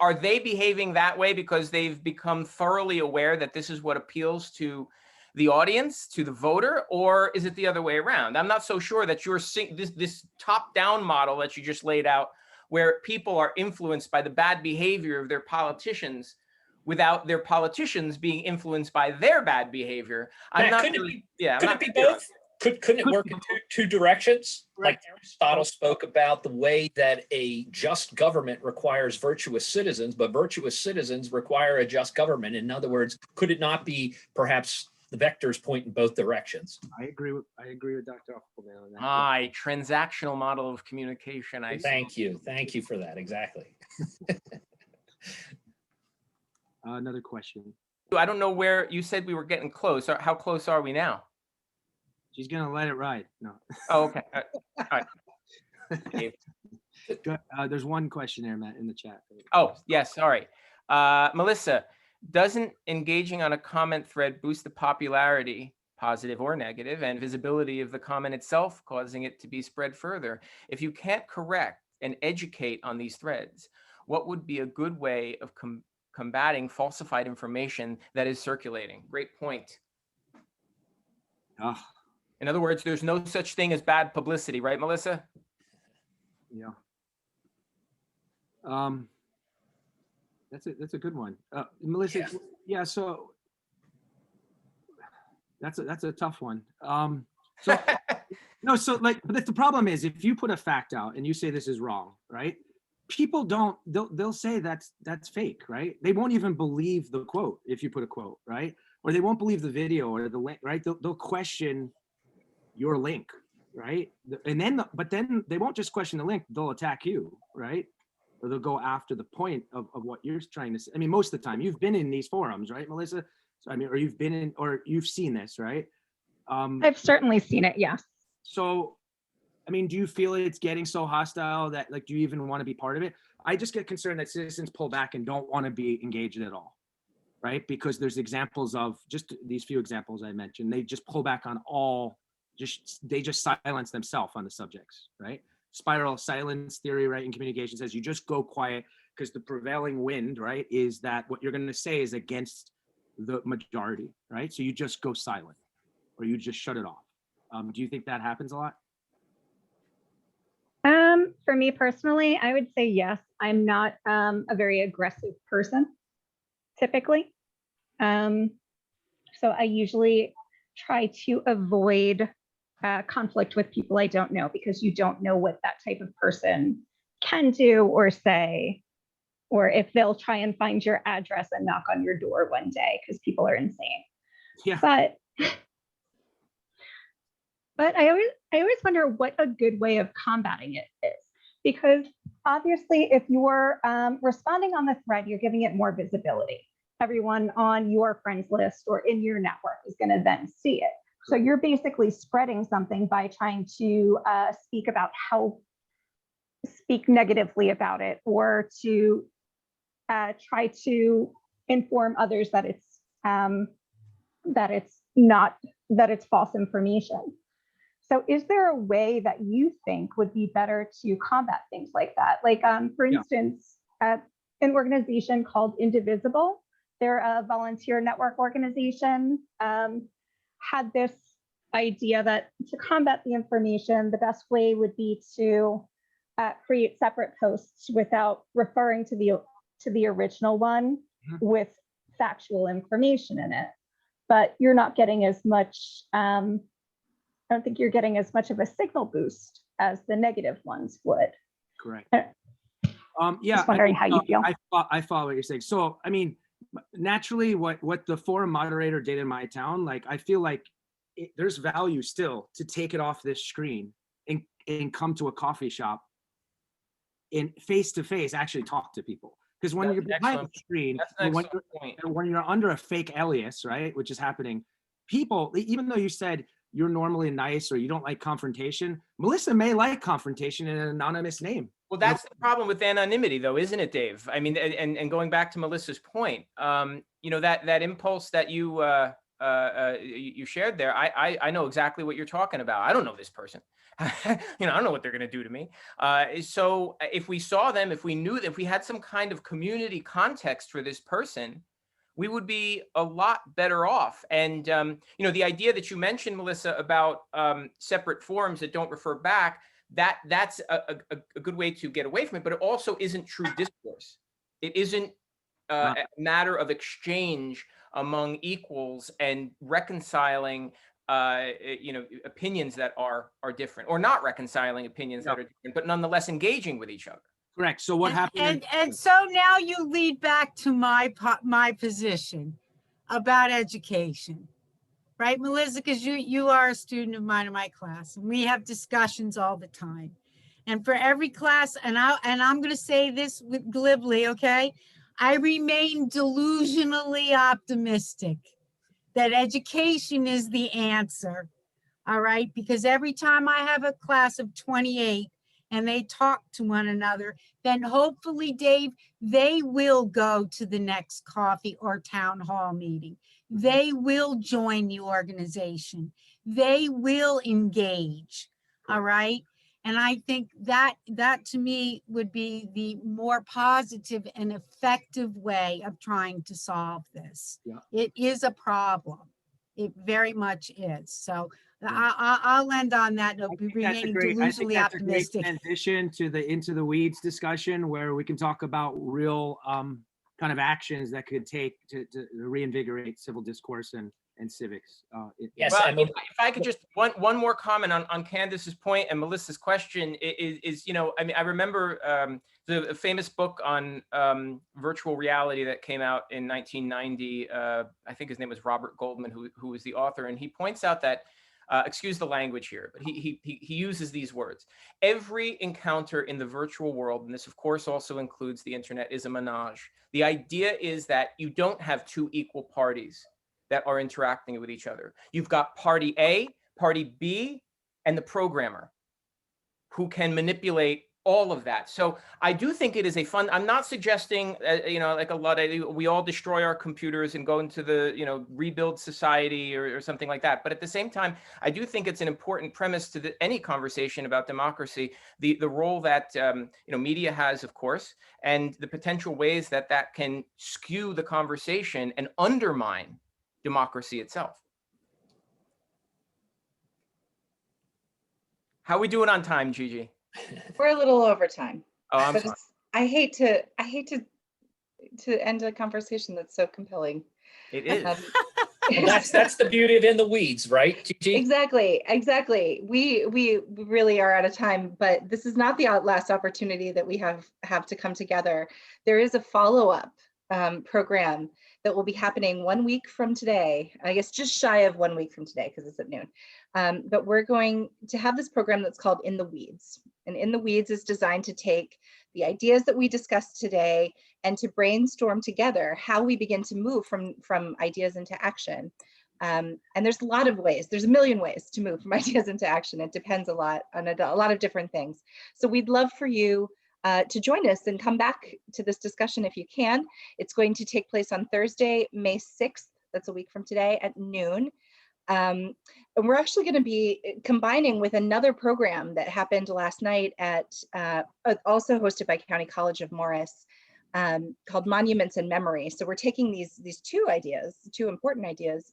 Speaker 2: Are they behaving that way because they've become thoroughly aware that this is what appeals to the audience, to the voter, or is it the other way around? I'm not so sure that you're seeing this top-down model that you just laid out, where people are influenced by the bad behavior of their politicians, without their politicians being influenced by their bad behavior.
Speaker 15: Couldn't it be both? Couldn't it work in two directions? Right. Like Aristotle spoke about the way that a just government requires virtuous citizens, but virtuous citizens require a just government. In other words, could it not be perhaps the vectors point in both directions?
Speaker 13: I agree with Dr. Offelman on that.
Speaker 2: A transactional model of communication.
Speaker 15: Thank you for that. Exactly.
Speaker 13: Another question.
Speaker 2: I don't know where you said we were getting close. How close are we now?
Speaker 13: She's gonna let it ride. No.
Speaker 2: Oh, okay. All right.
Speaker 13: There's one question there, Matt, in the chat.
Speaker 2: Oh, yes. Sorry. Melissa, doesn't engaging on a comment thread boost the popularity, positive or negative, and visibility of the comment itself, causing it to be spread further? If you can't correct and educate on these threads, what would be a good way of combating falsified information that is circulating? Great point. In other words, there's no such thing as bad publicity, right, Melissa?
Speaker 13: Yeah. That's a good one. Melissa, yeah, so that's a tough one. So but the problem is, if you put a fact out and you say this is wrong, right? People they'll say that's fake, right? They won't even believe the quote if you put a quote, right? Or they won't believe the video or the link, right? They'll question your link, right? But then they won't just question the link, they'll attack you, right? Or they'll go after the point of what you're trying to say. I mean, most of the time you've been in these forums, right, Melissa? So, I mean, or you've seen this, right?
Speaker 20: I've certainly seen it, yes.
Speaker 13: So, I mean, do you feel it's getting so hostile that, like, do you even want to be part of it? I just get concerned that citizens pull back and don't want to be engaged at all, right? Because there's examples of just these few examples I mentioned. They just pull back on they just silence themselves on the subjects, right? Spiral silence theory, right, in communication says you just go quiet because the prevailing wind, right, is that what you're going to say is against the majority, right? So you just go silent or you just shut it off. Do you think that happens a lot?
Speaker 20: For me personally, I would say yes. I'm not a very aggressive person, typically. So I usually try to avoid conflict with people I don't know, because you don't know what that type of person can do or say, or if they'll try and find your address and knock on your door one day, because people are insane.
Speaker 13: Yeah.
Speaker 20: But I always wonder what a good way of combating it is, because obviously if you're responding on the thread, you're giving it more visibility. Everyone on your friends list or in your network is going to then see it. So you're basically spreading something by trying to speak negatively about it, or to try to inform others that it's false information. So is there a way that you think would be better to combat things like that? Like, for instance, an organization called Indivisible, they're a volunteer network organization, had this idea that to combat the information, the best way would be to create separate posts without referring to the original one with factual information in it. But you're not getting as much, I don't think you're getting as much of a signal boost as the negative ones would.
Speaker 13: Correct.
Speaker 20: Yeah. Just wondering how you feel.
Speaker 13: I follow what you're saying. So, I mean, naturally, what the forum moderator did in my town, like, I feel like there's value still to take it off this screen and come to a coffee shop and face to face actually talk to people. Because when you're behind the screen, when you're under a fake alias, right, which is happening, people, even though you said you're normally nice or you don't like confrontation, Melissa may like confrontation in an anonymous name.
Speaker 2: Well, that's the problem with anonymity, though, isn't it, Dave? I mean, and going back to Melissa's point, you know, that impulse that you shared there, I know exactly what you're talking about. I don't know this person. You know, I don't know what they're going to do to me. So if we saw them, if we knew that, if we had some kind of community context for this person, we would be a lot better off. And, you know, the idea that you mentioned, Melissa, about separate forums that don't refer back, that's a good way to get away from it, but it also isn't true discourse. It isn't a matter of exchange among equals and reconciling you know, opinions that are different, or not reconciling opinions that are different, but nonetheless engaging with each other.
Speaker 13: Correct. So what happened?
Speaker 3: And so now you lead back to my position about education, right, Melissa? Because you are a student of mine in my class, and we have discussions all the time. And for every class, and I'm going to say this glibly, okay? I remain delusionally optimistic that education is the answer, all right? Because every time I have a class of 28 and they talk to one another, then hopefully, Dave, they will go to the next coffee or town hall meeting. They will join the organization. They will engage, all right? And I think that to me would be the more positive and effective way of trying to solve this.
Speaker 13: Yeah.
Speaker 3: It is a problem. It very much is. So I'll end on that note, remaining delusionally optimistic.
Speaker 13: A great transition to the into the weeds discussion, where we can talk about real kind of actions that could take to reinvigorate civil discourse and civics.
Speaker 2: Yes, well, I mean, if I could just one more comment on Candace's point and Melissa's question is, you know, I mean, I remember the famous book on virtual reality that came out in 1990. I think his name was Robert Goldman, who was the author, and he points out that, excuse the language here, but he uses these words: every encounter in the virtual world, and this of course also includes the internet, is a menage. The idea is that you don't have two equal parties that are interacting with each other. You've got party A, party B, and the programmer who can manipulate all of that. So I do think it is a fun, I'm not suggesting, you know, like a lot of, we all destroy our computers and go into the, you know, rebuild society or something like that. But at the same time, I do think it's an important premise to any conversation about democracy, the role that, you know, media has, of course, and the potential ways that that can skew the conversation and undermine democracy itself. How are we doing on time, Gigi?
Speaker 1: We're a little over time.
Speaker 2: Oh, I'm sorry.
Speaker 1: I hate to end a conversation that's so compelling.
Speaker 2: It is.
Speaker 15: Well, that's the beauty of In the Weeds, right, Gigi?
Speaker 1: Exactly. We really are out of time, but this is not the last opportunity that we have to come together. There is a follow-up program that will be happening 1 week from today. I guess just shy of 1 week from today because it's at noon. But we're going to have this program that's called In the Weeds. And In the Weeds is designed to take the ideas that we discussed today and to brainstorm together how we begin to move from ideas into action. And there's a lot of ways, there's a million ways to move from ideas into action. It depends a lot on a lot of different things. So we'd love for you to join us and come back to this discussion if you can. It's going to take place on Thursday, May 6th. That's a week from today at noon. And we're actually going to be combining with another program that happened last night at, also hosted by County College of Morris, called Monuments and Memory. So we're taking these two ideas, two important ideas.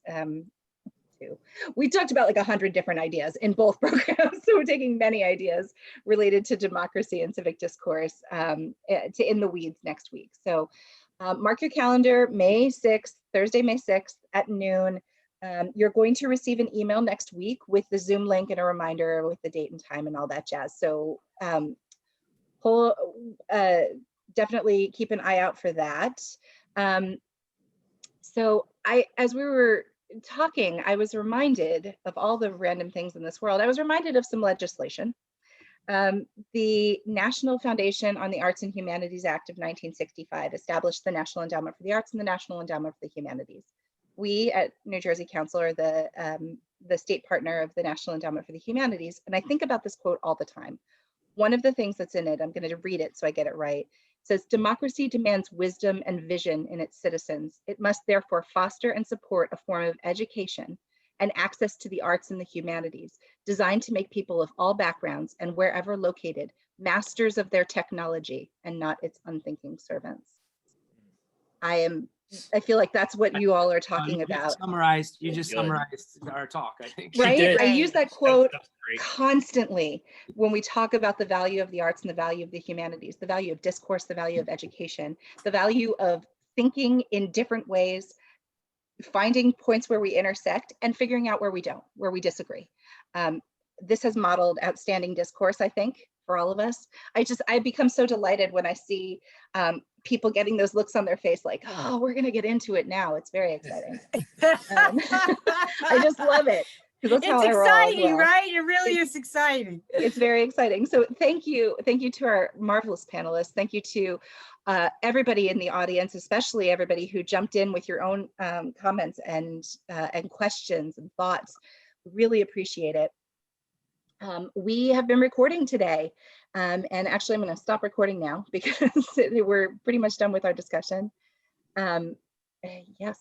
Speaker 1: We talked about like 100 different ideas in both programs. So we're taking many ideas related to democracy and civic discourse to In the Weeds next week. So mark your calendar, May 6th, Thursday, May 6th at noon. You're going to receive an email next week with the Zoom link and a reminder with the date and time and all that jazz. So definitely keep an eye out for that. So as we were talking, I was reminded of all the random things in this world. I was reminded of some legislation. The National Foundation on the Arts and Humanities Act of 1965 established the National Endowment for the Arts and the National Endowment for the Humanities. We at New Jersey Council are the state partner of the National Endowment for the Humanities. And I think about this quote all the time. One of the things that's in it, I'm going to read it so I get it right, says, democracy demands wisdom and vision in its citizens. It must therefore foster and support a form of education and access to the arts and the humanities designed to make people of all backgrounds and wherever located masters of their technology and not its unthinking servants. I feel like that's what you all are talking about.
Speaker 13: You just summarized our talk, I think.
Speaker 1: Right? I use that quote constantly when we talk about the value of the arts and the value of the humanities, the value of discourse, the value of education, the value of thinking in different ways, finding points where we intersect and figuring out where we don't, where we disagree. This has modeled outstanding discourse, I think, for all of us. I become so delighted when I see people getting those looks on their face like, oh, we're gonna get into it now. It's very exciting. I just love it. That's
Speaker 3: it's
Speaker 1: how I roll as
Speaker 3: exciting,
Speaker 1: well.
Speaker 3: right? It really is exciting.
Speaker 1: It's very exciting. So thank you to our marvelous panelists. Thank you to everybody in the audience, especially everybody who jumped in with your own comments and questions and thoughts. Really appreciate it. We have been recording today, and actually I'm going to stop recording now because we're pretty much done with our discussion. Yes.